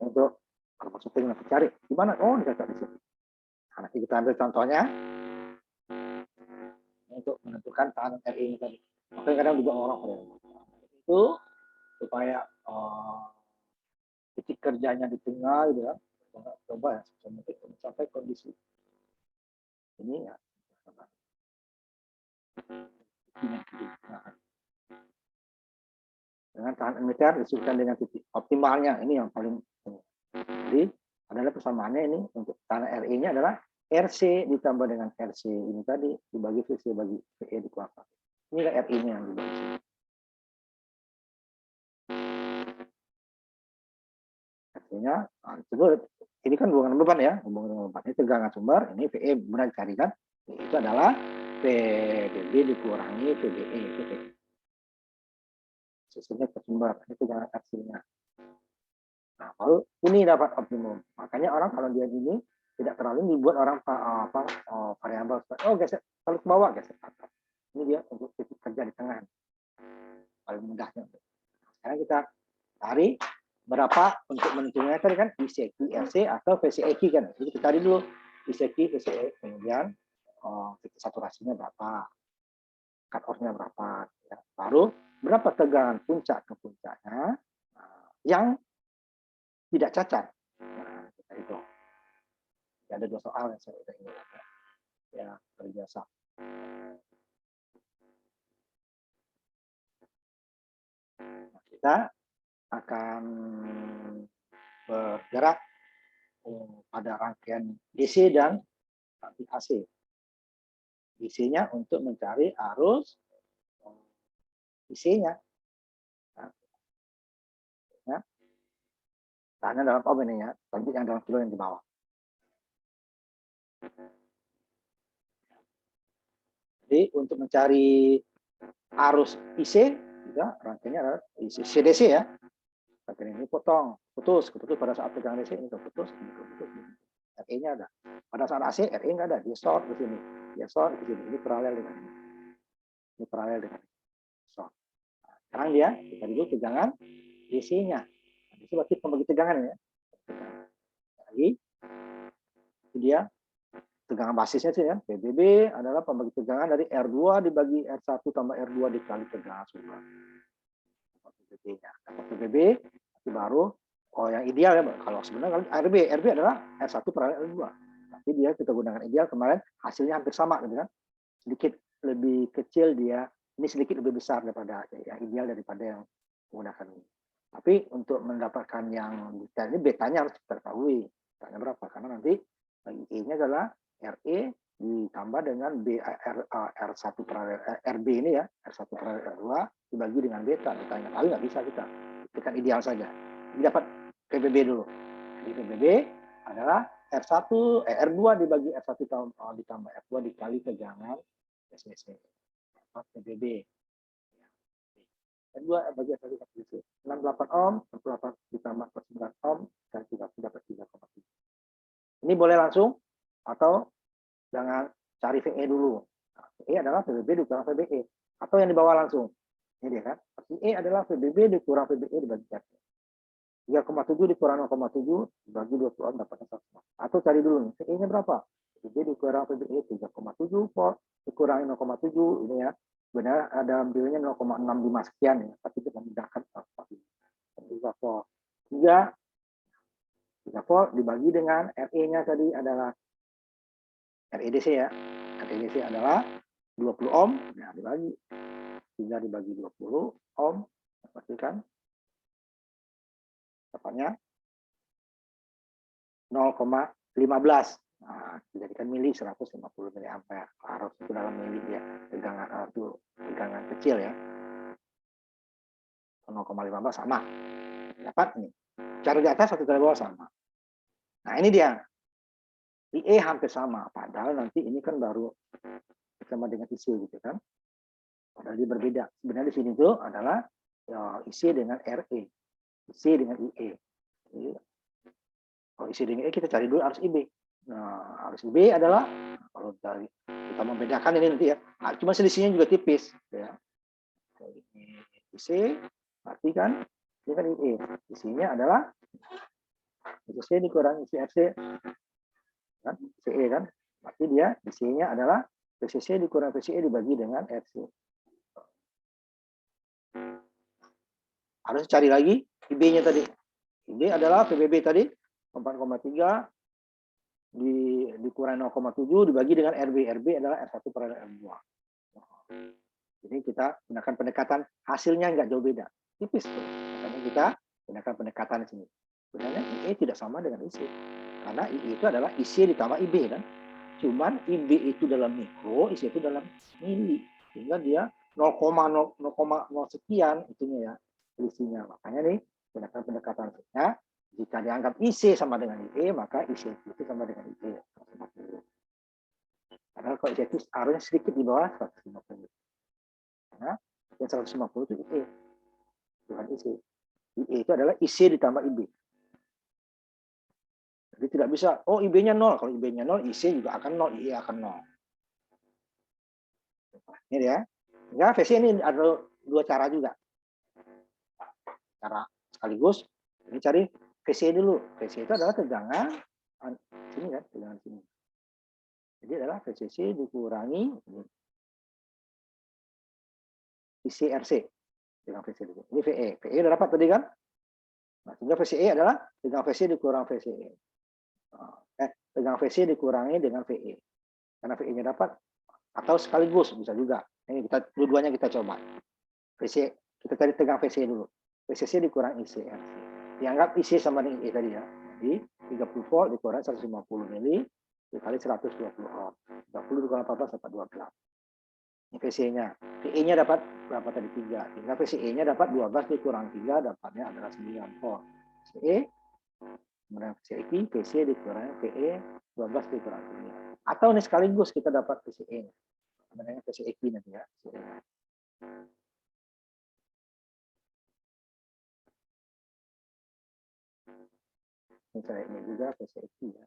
Untuk troubleshooting nanti cari gimana? Oh, dicacat di sini. Nah, nanti kita ambil contohnya untuk menentukan tekanan RI ini tadi. Makanya kadang juga orang itu supaya titik kerjanya di tengah gitu kan. Coba ya sampai kondisi ini ya. Dengan tahan emitter disesuaikan dengan titik optimalnya, ini yang paling penting. Jadi adalah persamaannya ini untuk tekanan RI-nya adalah RC ditambah dengan RC ini tadi dibagi VC bagi VE dikuatkan. Inilah RI-nya yang dibagi. RC Artinya ini kan hubungan beban ya, hubungan dengan beban. Ini tegangan sumber, ini VE benar dicarikan. Itu adalah PBB dikurangi PBE. Itu sesungguhnya ke sumber, itu tegangan aksinya. Nah, baru ini dapat optimum. Makanya orang kalau dia ini tidak terlalu dibuat orang variabel. Oh geser, kalau ke bawah geser. Ini dia untuk kerja di tengah. Paling mudahnya. Sekarang kita cari berapa untuk menentunya tadi kan ICQ, IRC atau VCEQ kan. Jadi kita cari dulu ICQ, VCE, kemudian titik saturasinya berapa, cut off-nya berapa. Ya. Baru berapa tegangan puncak ke puncaknya yang tidak cacat. Nah, kita hitung. Ya, ada 2 soal yang saya udah ingat. Ya, terbiasa. Nah, kita akan bergerak pada rangkaian DC dan AC. DC-nya untuk mencari arus DC-nya. Nah, tanya dalam ohm ini ya, tapi yang dalam kilo yang di bawah. Jadi untuk mencari arus IC, juga rangkaiannya adalah IC CDC ya. Rangkaian ini putus pada saat tegangan DC ini putus. RE-nya ada. Pada saat AC, RE nggak ada. Dia short di sini. Dia short di sini. Ini paralel dengan ini. Ini paralel dengan ini. Short. Nah, sekarang dia, kita dulu tegangan DC-nya. Nah, itu berarti pembagi tegangan ya. Lagi, itu dia tegangan basisnya sih ya. PBB adalah pembagi tegangan dari R2 dibagi R1 tambah R2 dikali tegangan sumber. PBB-nya. Dapat PBB, nanti baru yang ideal ya. Kalau sebenarnya RB adalah R1 per R2. Tapi dia kita gunakan ideal kemarin hasilnya hampir sama gitu kan. Sedikit lebih kecil dia, ini sedikit lebih besar daripada yang ideal daripada yang menggunakan ini. Tapi untuk mendapatkan yang detail ini betanya harus kita ketahui. Betanya berapa? Karena nanti E-nya adalah RE ditambah dengan R1 per RB ini ya, R1 per R2 dibagi dengan beta. Betanya kali nggak bisa kita. Itu kan ideal saja. Jadi dapat PBB dulu. Jadi PBB adalah R2 dibagi R1 ditambah R2 dikali tegangan SCC. PBB. R2 bagi R1 dikali SCC. 68 ohm, 68 ditambah 9 ohm, dan juga dapat 3,3. Ini boleh langsung atau jangan cari VE dulu. Nah, VE adalah PBB dikurang VBE. Atau yang di bawah langsung. Ini dia kan. VE adalah PBB dikurang VBE dibagi RE. 3,7 dikurang 0,7 dibagi 20 ohm dapatnya 100. Atau cari dulu nih, VE-nya berapa? PBB dikurang VBE 3,7 volt dikurangi 0,7 ini ya. Benar ada ambilnya 0,65 sekian ya, tapi itu memudahkan 3 volt. 3 volt dibagi dengan RE-nya tadi adalah REDC ya. REDC adalah 20 ohm, nah dibagi 3 dibagi 20 ohm, pastikan dapatnya 0,15. Nah, dijadikan mili 150 mili ampere. Harus itu dalam mili ya. Tegangan kecil ya. 0,15 sama. Dapat nih. Cara di atas satu dari bawah sama. Nah, ini dia. IE hampir sama, padahal nanti ini kan baru sama dengan IC gitu kan. Padahal dia berbeda. Sebenarnya di sini tuh adalah IC dengan RE. IC dengan IE. Jadi, kalau IC dengan IE kita cari dulu arus IB. Nah, arus IB adalah kalau kita membedakan ini nanti ya. Nah, cuma selisihnya juga tipis ya. Ini IC, berarti kan ini kan IE. IC-nya adalah IC dikurangi IC kan VE kan, berarti dia IC-nya adalah VCC dikurang VCE dibagi dengan RC. Harus cari lagi IB-nya tadi. IB adalah PBB tadi 4,3 dikurangi 0,7 dibagi dengan RB. RB adalah R1 per R2. Jadi kita gunakan pendekatan hasilnya nggak jauh beda, tipis tuh. Makanya kita gunakan pendekatan di sini. Sebenarnya IE tidak sama dengan IC. Karena IE itu adalah IC ditambah IB kan. Cuman IB itu dalam mikro, IC itu dalam mili. Sehingga dia 0,0 sekian itunya ya selisihnya. Makanya nih gunakan pendekatan hasilnya Jika dianggap IC sama dengan IE, maka ICQ itu sama dengan IE. Padahal kalau ICQ arusnya sedikit di bawah 150. Karena yang 150 itu IE, bukan IC. IE itu adalah IC ditambah IB. Jadi tidak bisa, oh IB-nya 0. Kalau IB-nya 0, IC juga akan 0, IE akan 0. Ini ya. Sehingga VC ini ada dua cara juga. Cara sekaligus, ini cari VC dulu. VC itu adalah tegangan sini kan, tegangan sini. Jadi adalah VCC dikurangi ICRC. Tegangan VC dulu. Ini VE. VE udah dapat tadi kan? Nah, sehingga VCE adalah tegangan VC dikurang VCE. Tegangan VC dikurangi dengan VE. Karena VE-nya dapat, atau sekaligus bisa juga. Ini kita dua-duanya kita coba. VC, kita cari tegangan VC dulu. VCC dikurang ICRC. Dianggap IC sama dengan IE tadi ya. Jadi 30 volt dikurang 150 mili dikali 120 ohm. 30 dikurang 14 dapat 12. Ini VC-nya. VE-nya dapat berapa tadi? 3. Sehingga VCE-nya dapat 12 dikurang 3, dapatnya adalah 9 volt. VCE kemudian VCE, VC dikurang VE 12 dikurang 9. Atau ini sekaligus kita dapat VCE-nya. Namanya VCE nanti ya. Misalnya ini juga VCE ya.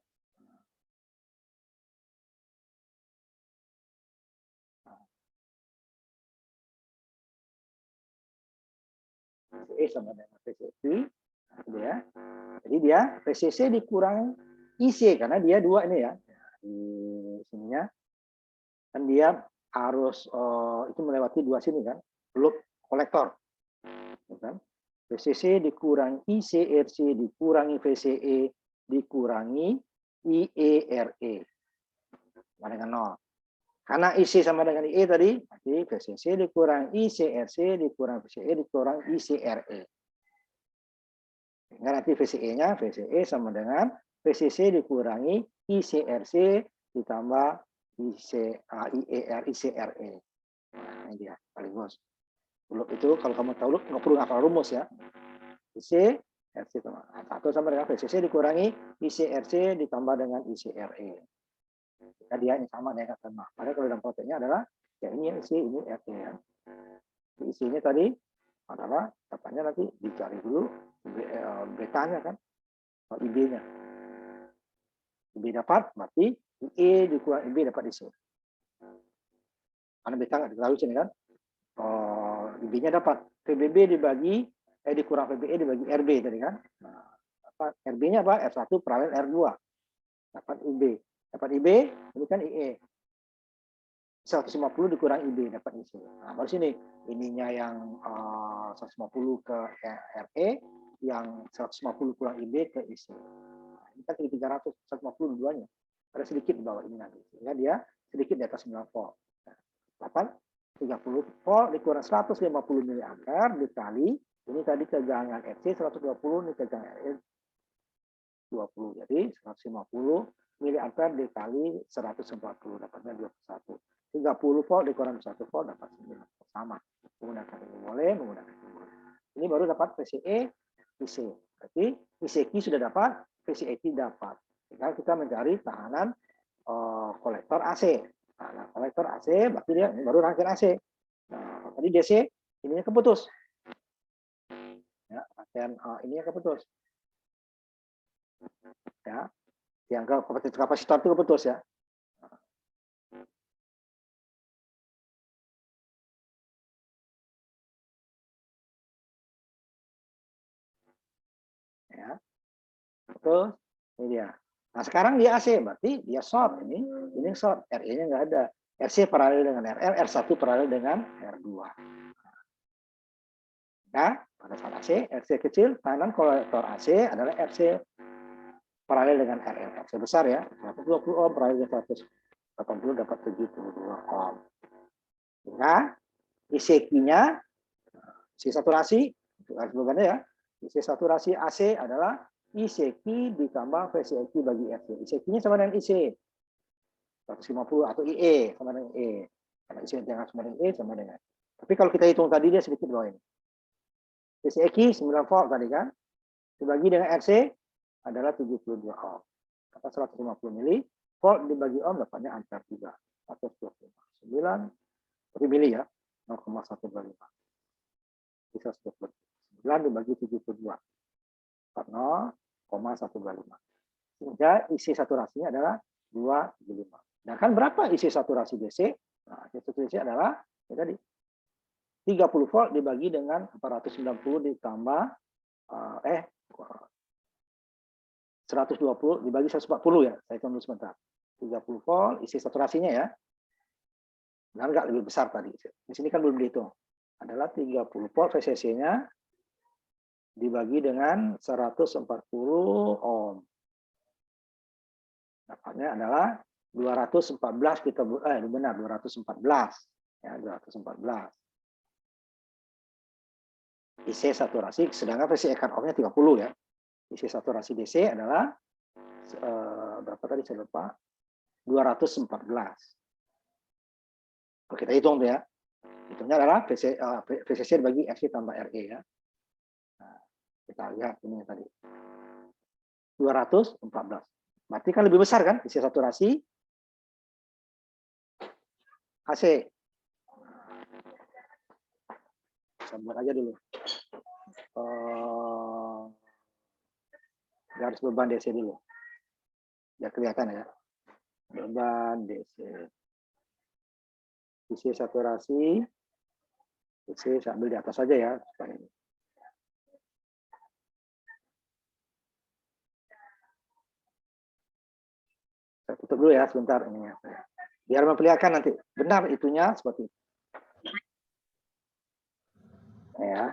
VCE sama dengan VCE, ya. Jadi dia VCC dikurang IC karena dia dua ini ya. Di sininya kan dia harus itu melewati dua sini kan, loop kolektor. Kan? VCC dikurangi ICRC dikurangi VCE dikurangi IERE sama dengan 0. Karena IC sama dengan IE tadi, berarti VCC dikurang ICRC dikurang VCE dikurang ICRE. Sehingga nanti VCE-nya VCE sama dengan VCC dikurangi ICRC ditambah ICRE. Nah, ini dia sekaligus. Loop itu kalau kamu tahu loop nggak perlu hafal rumus ya. ICRC satu sama dengan VCC dikurangi ICRC ditambah dengan ICRE. Jika dia ini sama dengan sama. Padahal kalau dalam proteinnya adalah ya ini IC ini RE ya. IC-nya tadi adalah dapatnya nanti dicari dulu betanya kan, IB-nya. IB dapat berarti IE dikurang IB dapat IC. Karena beta nggak diketahui sini kan. IB-nya dapat PBB dibagi dikurang PBE dibagi RB tadi kan. Nah, RB-nya apa? R1 paralel R2. Dapat IB. Dapat IB, ini kan IE. 150 dikurang IB dapat IC. Nah, baru sini ininya yang 150 ke RE, yang 150 kurang IB ke IC. Nah, ini kan 300, 150 duanya. Ada sedikit di bawah ini nanti. Sehingga dia sedikit di atas 9 volt. Dapat 30 volt dikurang 150 mA dikali ini tadi tegangan FC 120, ini tegangan RE 20. Jadi 150 mA dikali 140 dapatnya 21. 30 volt dikurang 1 volt dapat 9 sama. Menggunakan ini boleh, menggunakan ini boleh. Ini baru dapat VCE, IC. Berarti ICQ sudah dapat, VCEQ dapat. Tinggal kita mencari tahanan kolektor AC. Nah, kolektor AC berarti dia ini baru rangkaian AC. Nah, tadi DC ininya keputus. Ya, rangkaian ininya keputus. Ya, yang kapasitor itu keputus ya. Ya, betul. Ini dia. Nah sekarang dia AC berarti dia short ini short. RE-nya nggak ada. RC paralel dengan RL, R1 paralel dengan R2. Nah pada saat AC, RC kecil, kanan kolektor AC adalah RC paralel dengan RL. RC besar ya, 120 ohm paralel dengan 180 dapat 72 ohm. Sehingga ICQ-nya isi saturasi, sebenarnya ya, isi saturasi AC adalah ICQ ditambah VCQ bagi RC. ICQ-nya sama dengan IC. 150 atau IE sama dengan E. Karena IC jangan sama dengan E sama dengan. Tapi kalau kita hitung tadi dia sedikit bawah ini. VCQ 9 volt tadi kan. dibagi dengan RC adalah 72 ohm. Maka 150 mili volt dibagi ohm dapatnya ampere juga. 125. 9 mili ya, 0,125. Bisa 9 dibagi 72. 0,125. Sehingga isi saturasinya adalah 275. Nah, kan berapa isi saturasi DC? Nah, isi saturasi DC adalah ya tadi 30 volt dibagi dengan 490 ditambah 120 dibagi 140 ya. Saya hitung dulu sebentar. 30 volt isi saturasinya ya. Benar nggak lebih besar tadi? Di sini kan belum dihitung. Adalah 30 volt VCC-nya dibagi dengan 140 ohm. Dapatnya adalah 214 kita benar 214 ya 214. IC saturasi sedangkan VCE cut off-nya 30 ya. IC saturasi DC adalah berapa tadi saya lupa 214. Kita hitung tuh ya. Hitungnya adalah VCC dibagi RC tambah RE ya. Nah, kita lihat ini tadi 214. Berarti kan lebih besar kan isi saturasi AC. Saya buat aja dulu. Garis beban DC dulu. Biar kelihatan ya. Beban DC. Isi saturasi. DC saya ambil di atas saja ya. Supaya ini. Saya tutup dulu ya sebentar ini ya. Biar memperlihatkan nanti benar itunya seperti itu. Ya.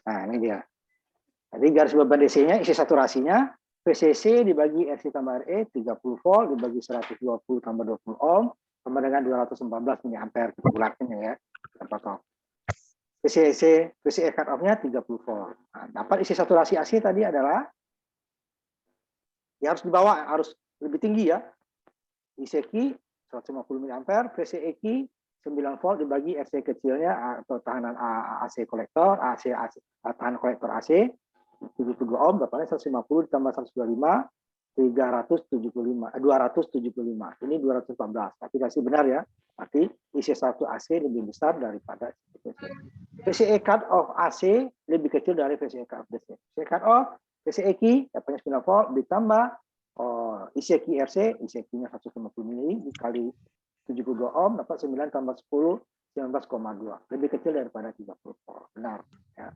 Nah, ini dia. Jadi garis beban DC-nya isi saturasinya VCC dibagi RC tambah RE 30 volt dibagi 120 tambah 20 ohm sama dengan 214 mili ampere kita bulatkan ya. Kita potong. VCE cut off-nya 30 volt. Nah, dapat isi saturasi AC tadi adalah ya harus dibawa harus lebih tinggi ya. ICQ 150 mili ampere, VCEQ 9 volt dibagi RC kecilnya atau tahanan AC kolektor, tahanan kolektor AC 72 ohm, dapatnya 150 ditambah 125, 275. Ini 214. Tapi masih benar ya. Berarti isi satu AC lebih besar daripada VCE cut off AC lebih kecil dari VCE cut off DC. VCE cut off VCEQ dapatnya 9 volt ditambah ICQ RC, ICQ-nya 150 mili dikali 72 ohm dapat 9 tambah 10 19,2. Lebih kecil daripada 30 volt. Benar ya.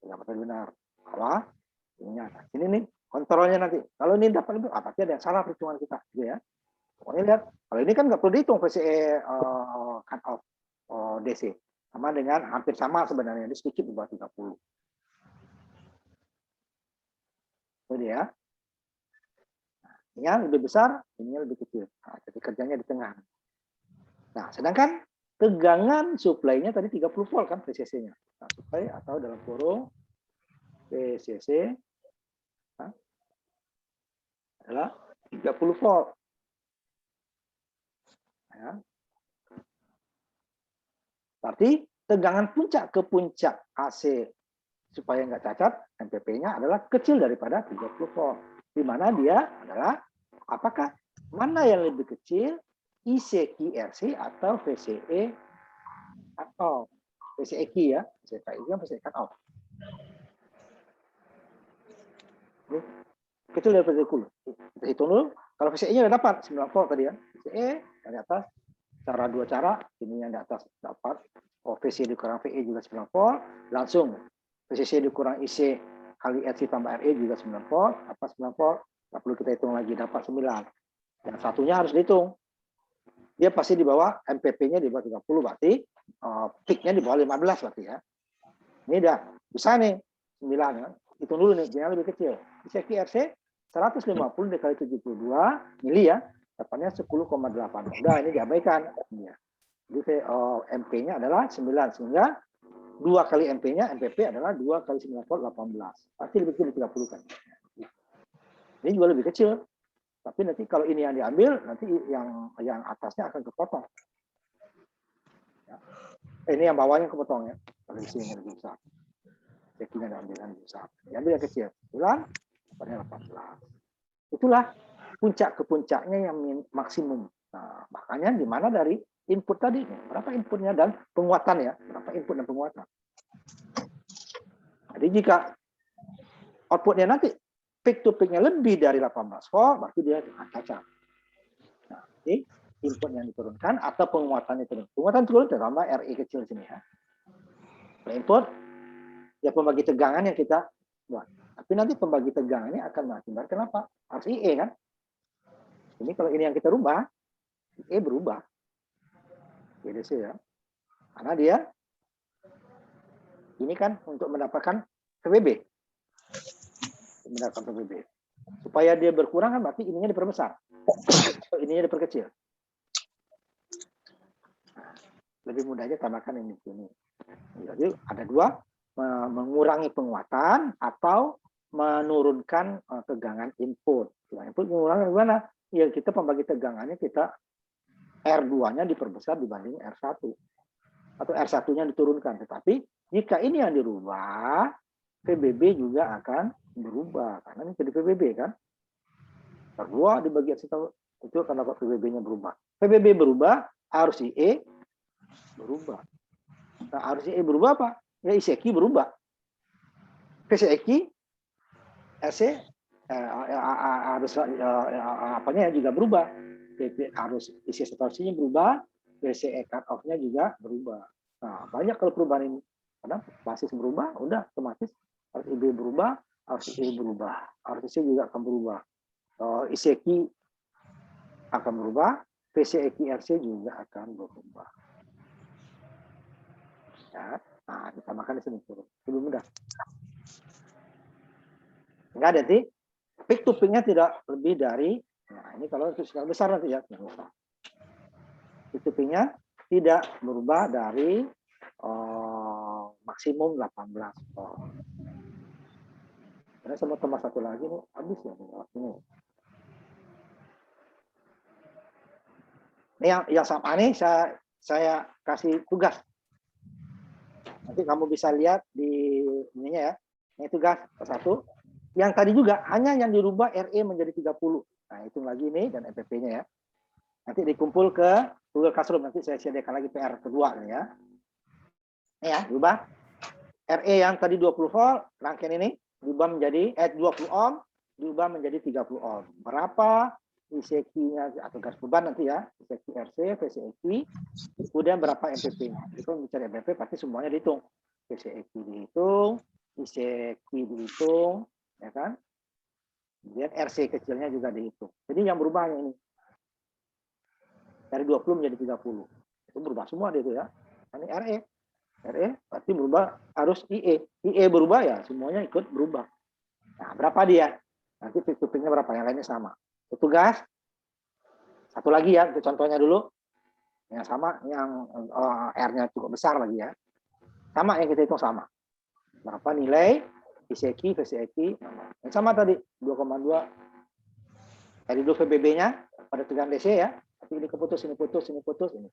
Benar. Bahwa ini nih kontrolnya nanti. Kalau ini dapat itu berarti ada yang salah perhitungan kita gitu ya. Pokoknya lihat, kalau ini kan nggak perlu dihitung VCE cut off DC. Sama dengan hampir sama sebenarnya, ini sedikit di bawah 30. Itu dia. Ini yang lebih besar, ini lebih kecil. Nah, jadi kerjanya di tengah. Nah, sedangkan tegangan supply-nya tadi 30 volt kan VCC-nya. Nah, supply atau dalam kurung VCC adalah 30 volt. Ya. Berarti tegangan puncak ke puncak AC supaya nggak cacat, MPP-nya adalah kecil daripada 30 volt. Di mana dia adalah apakah mana yang lebih kecil, ICQ-RC atau VCE cut off. VCEQ ya, VCEQ kan VCE cut off. Kecil dari VCE. Kita hitung dulu. Kalau VCE-nya udah dapat 9 volt tadi ya. VCE yang di atas dua cara, ini yang di atas dapat VCE dikurang VE juga 9 volt, langsung VCC dikurang IC kali RC tambah RE juga 9 volt, apa 9 volt, nggak perlu kita hitung lagi, dapat 9. Yang satunya harus dihitung. Dia pasti di bawah MPP-nya di bawah 30, berarti peak-nya di bawah 15 berarti ya. Ini udah bisa nih 9 ya. Hitung dulu nih, yang lebih kecil. ICQ RC 150 dikali 72 mili ya, dapatnya 10,8. Udah ini diabaikan. Jadi MP-nya adalah 9, sehingga 2 kali MP-nya, MPP adalah 2 kali 9 volt 18. Pasti lebih kecil dari 30 kan. Ini juga lebih kecil. Tapi nanti kalau ini yang diambil, nanti yang atasnya akan kepotong. Ini yang bawahnya kepotong ya. Kalau IC-nya lebih besar. IC-nya lebih besar. Diambil yang kecil. 9, dapatnya 18. Itulah puncak ke puncaknya yang maksimum. Nah, makanya di mana dari input tadi, berapa inputnya dan penguatan ya, berapa input dan penguatan. Jadi jika outputnya nanti peak to peaknya lebih dari 18 volt, berarti dia cacat. Nah, jadi input yang diturunkan atau penguatan itu. Penguatan turun terutama RE kecil sini ya. Input ya pembagi tegangan yang kita buat. Tapi nanti pembagi tegangan ini akan mengakibatkan apa? Harus IE kan? Ini kalau ini yang kita rubah, IE berubah. Jadi sih ya. Karena dia ini kan untuk mendapatkan PBB. Mendapatkan PBB. Supaya dia berkurang kan berarti ininya diperbesar. Ininya diperkecil. Lebih mudahnya tambahkan ini. Jadi ada dua, mengurangi penguatan atau menurunkan tegangan input. Input mengurangi gimana? Ya kita pembagi tegangannya kita R2-nya diperbesar dibanding R1. Atau R1-nya diturunkan. Tetapi jika ini yang dirubah, PBB juga akan berubah. Karena ini jadi PBB kan. R2 dibagi R1 itu akan dapat PBB-nya berubah. PBB berubah, arus IE berubah. Nah, arus IE berubah apa? Ya ICQ berubah. PCQ, RC, arus apanya juga berubah. Arus isi saturasinya berubah, PCE cut off-nya juga berubah. Nah, banyak kalau perubahan ini. Karena basis berubah, udah otomatis arus IB berubah, arus IE berubah. Arus IC juga akan berubah. ICQ akan berubah, PCEQ RC juga akan berubah. Ya. Nah, ditambahkan di sini turun. Lebih mudah. Enggak ada sih. Peak to peak-nya tidak lebih dari, nah ini kalau untuk skala besar nanti ya. Peak to peak-nya tidak berubah dari maksimum 18 volt. Karena sama tambah satu lagi nih, habis ya ini. Ini yang sama ini saya kasih tugas. Nanti kamu bisa lihat di ininya ya. Ini tugas satu. Yang tadi juga hanya yang dirubah RE menjadi 30. Nah, itu lagi nih dan EPP-nya ya. Nanti dikumpul ke Google Classroom. Nanti saya sediakan lagi PR kedua nih ya. Ini ya, dirubah. RE yang tadi 20 volt, rangkaian ini diubah menjadi 20 ohm, diubah menjadi 30 ohm. Berapa ICQ-nya atau gas beban nanti ya, ICQ RC, VCEQ, kemudian berapa MPP-nya. Jadi kalau mencari MPP pasti semuanya dihitung. VCEQ dihitung, ICQ dihitung, ya kan? Kemudian RC kecilnya juga dihitung. Jadi yang berubah ini dari 20 menjadi 30. Itu berubah semua itu ya. Ini RE. RE berarti berubah harus IE. IE berubah ya semuanya ikut berubah. Nah, berapa dia? Nanti peak to peak-nya berapa? Yang lainnya sama. Itu gas. Satu lagi ya, itu contohnya dulu. Yang sama, yang R-nya cukup besar lagi ya. Sama yang kita hitung sama. Berapa nilai ICQ, VCEQ. Yang sama tadi, 2,2. Dari dulu VBB-nya pada tegangan DC ya. Tapi ini keputus, ini putus, ini putus, ini.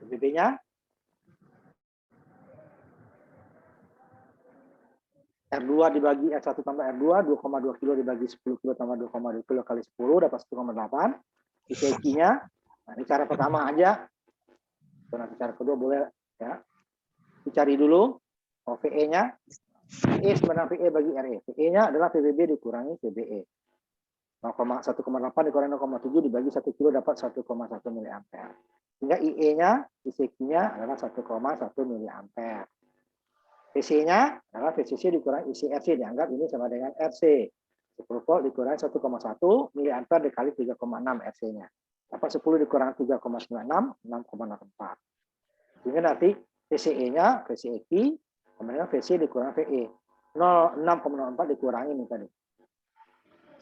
VBB-nya R2 dibagi R1 tambah R2, 2,2 kilo dibagi 10 kilo tambah 2,2 kilo kali 10, dapat 1,8. ICQ-nya, nah ini cara pertama aja. Nanti cara kedua boleh ya. Dicari dulu VE-nya. VE sebenarnya VE bagi RE. VE-nya adalah PBB dikurangi PBE. 1,8 dikurangi 0,7 dibagi 1 kilo dapat 1,1 miliampere. Sehingga IE-nya, ICQ-nya adalah 1,1 miliampere. VC-nya adalah VCC dikurangi ICRC, dianggap ini sama dengan RC. 10 volt dikurangi 1,1 miliampere dikali 3,6 RC-nya. Dapat 10 dikurangi 3,96, 6,04. Sehingga nanti VCE-nya, VCEQ, kemudian VC dikurangi VE. 6,04 dikurangi ini tadi.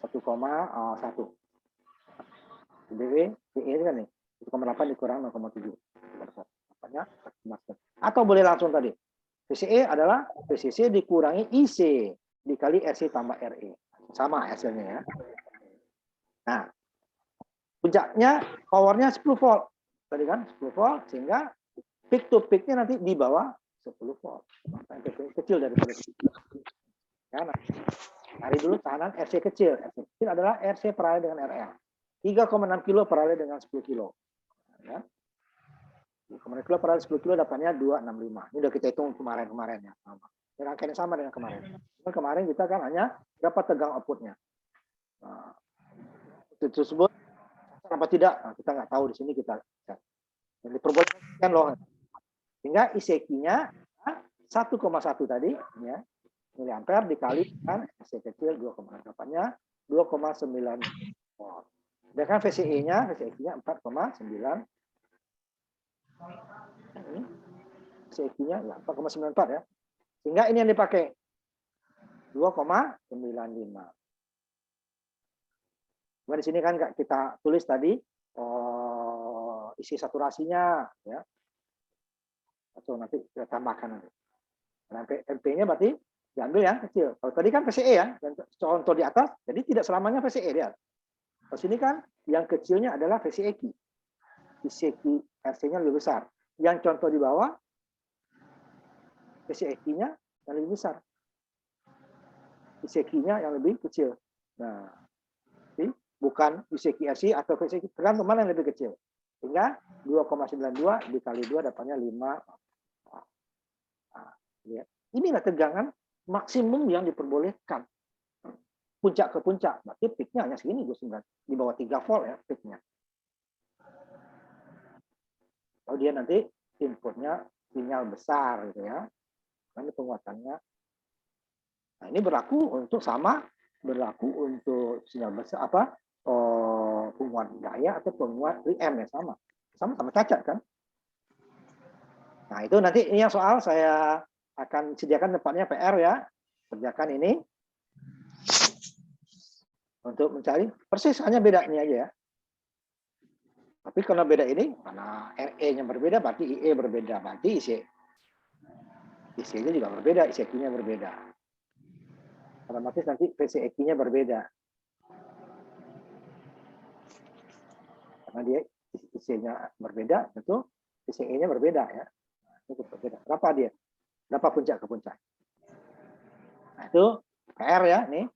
1,1. VE ini kan nih, 1,8 dikurangi 0,7. Atau boleh langsung tadi. VCE adalah VCC dikurangi IC dikali RC tambah RE. Sama hasilnya ya. Nah, puncaknya powernya 10 volt. Tadi kan 10 volt sehingga peak to peak-nya nanti di bawah 10 volt. MPP kecil daripada ya, nah, cari dulu tahanan RC kecil. RC kecil adalah RC paralel dengan RL. 3,6 kilo paralel dengan 10 kilo. Ya. 3,6 kilo paralel 10 kilo dapatnya 265. Ini udah kita hitung kemarin-kemarin ya. Ini rangkaian sama dengan kemarin. Kemarin kita kan hanya berapa tegang outputnya. Nah, itu tersebut apa tidak? Nah, kita nggak tahu di sini kita. Jadi diperbolehkan loh. Sehingga ICQ-nya 1,1 tadi ya. Miliampere dikali dengan RC kecil 2,8-nya 2,9 volt. Sedangkan VCE-nya 4,9. VCE-nya ya 4,94 ya. Sehingga ini yang dipakai 2,95. Cuma di sini kan kita tulis tadi isi saturasinya ya. Atau nanti kita tambahkan nanti. MP-nya berarti diambil yang kecil. Kalau tadi kan VCE ya, dan contoh di atas, jadi tidak selamanya VCE dia. Di sini kan yang kecilnya adalah VCE. VCE RC-nya lebih besar. Yang contoh di bawah, VCE-nya yang lebih besar. VCE-nya yang lebih kecil. Nah, jadi bukan VCE RC atau VCE, tergantung mana yang lebih kecil. Sehingga 2,92 dikali 2 dapatnya 5. Nah, ya. Inilah tegangan maksimum yang diperbolehkan. Puncak ke puncak, berarti peaknya hanya segini, di bawah 3 volt ya peaknya. Kalau dia nanti inputnya sinyal besar gitu ya, ini penguatannya. Nah ini berlaku untuk sinyal besar penguat daya atau penguat preamp ya sama cacat kan. Nah itu nanti ini yang soal saya akan sediakan tempatnya PR ya, kerjakan ini untuk mencari persis, hanya beda ini aja ya. Tapi karena beda ini, karena RE-nya berbeda, berarti IE berbeda, berarti IC-nya juga berbeda, ICQ-nya berbeda. Otomatis nanti VCEQ-nya berbeda. Karena dia IC-nya berbeda, tentu VCE-nya berbeda ya. Itu berbeda. Berapa dia? Berapa puncak ke puncak? Nah, itu PR ya, nih.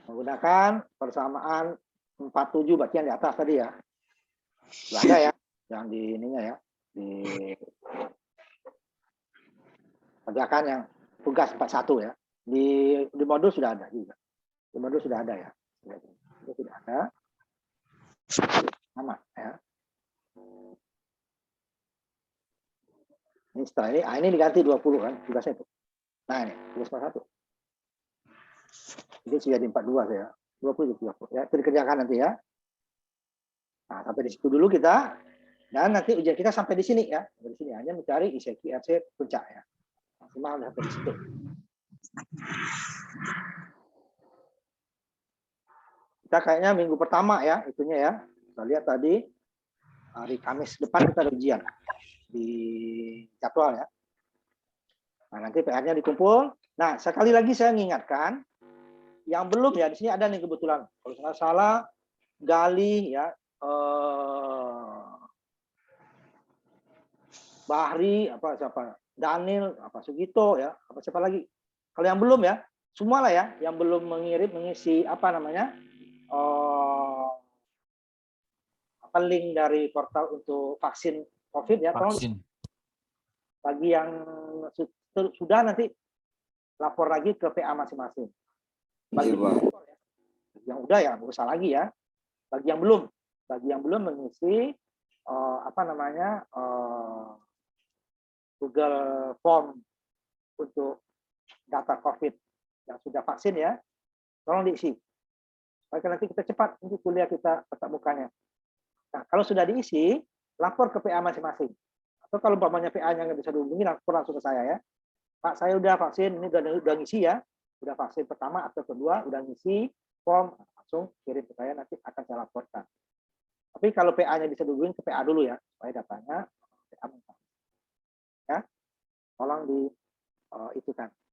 Menggunakan persamaan 47 berarti yang di atas tadi ya. Sudah ada ya, yang di ininya ya, kerjakan yang tugas 41 ya. Di modul sudah ada juga. Di modul sudah ada ya. Itu sudah ada. Sama ya. Ini setelah ini diganti 20 kan tugasnya itu. Nah ini tugas 41. Jadi sudah di 42 ya. 20 ya. Itu dikerjakan nanti ya. Nah, sampai di situ dulu kita, dan nanti ujian kita sampai di sini ya. Sampai di sini hanya mencari ICQ RC puncak ya. Maksimal sampai di situ. Kita kayaknya minggu pertama ya, itunya ya. Kita lihat tadi hari Kamis depan kita ada ujian di jadwal ya. Nah, nanti PR-nya dikumpul. Nah, sekali lagi saya mengingatkan yang belum ya, di sini ada nih kebetulan. Kalau nggak salah Gali ya, Bahri siapa Daniel Sugito ya, siapa lagi. Kalau yang belum ya, semua lah ya, yang belum mengisi link dari portal untuk vaksin COVID ya. Vaksin. Bagi yang sudah nanti lapor lagi ke PA masing-masing. Bagi yang udah ya nggak usah lagi ya. Bagi yang belum mengisi Google Form untuk data COVID yang sudah vaksin ya, tolong diisi. Supaya nanti kita cepat untuk kuliah kita tatap mukanya. Nah, kalau sudah diisi, lapor ke PA masing-masing. Atau kalau umpamanya PA-nya nggak bisa dihubungi, lapor langsung ke saya ya. Pak, saya udah vaksin, ini udah ngisi ya. Udah vaksin pertama atau kedua, udah ngisi form, langsung kirim ke saya, nanti akan saya laporkan. Tapi kalau PA-nya bisa dihubungi ke PA dulu ya, supaya datanya PA ya. Tolong itu kan.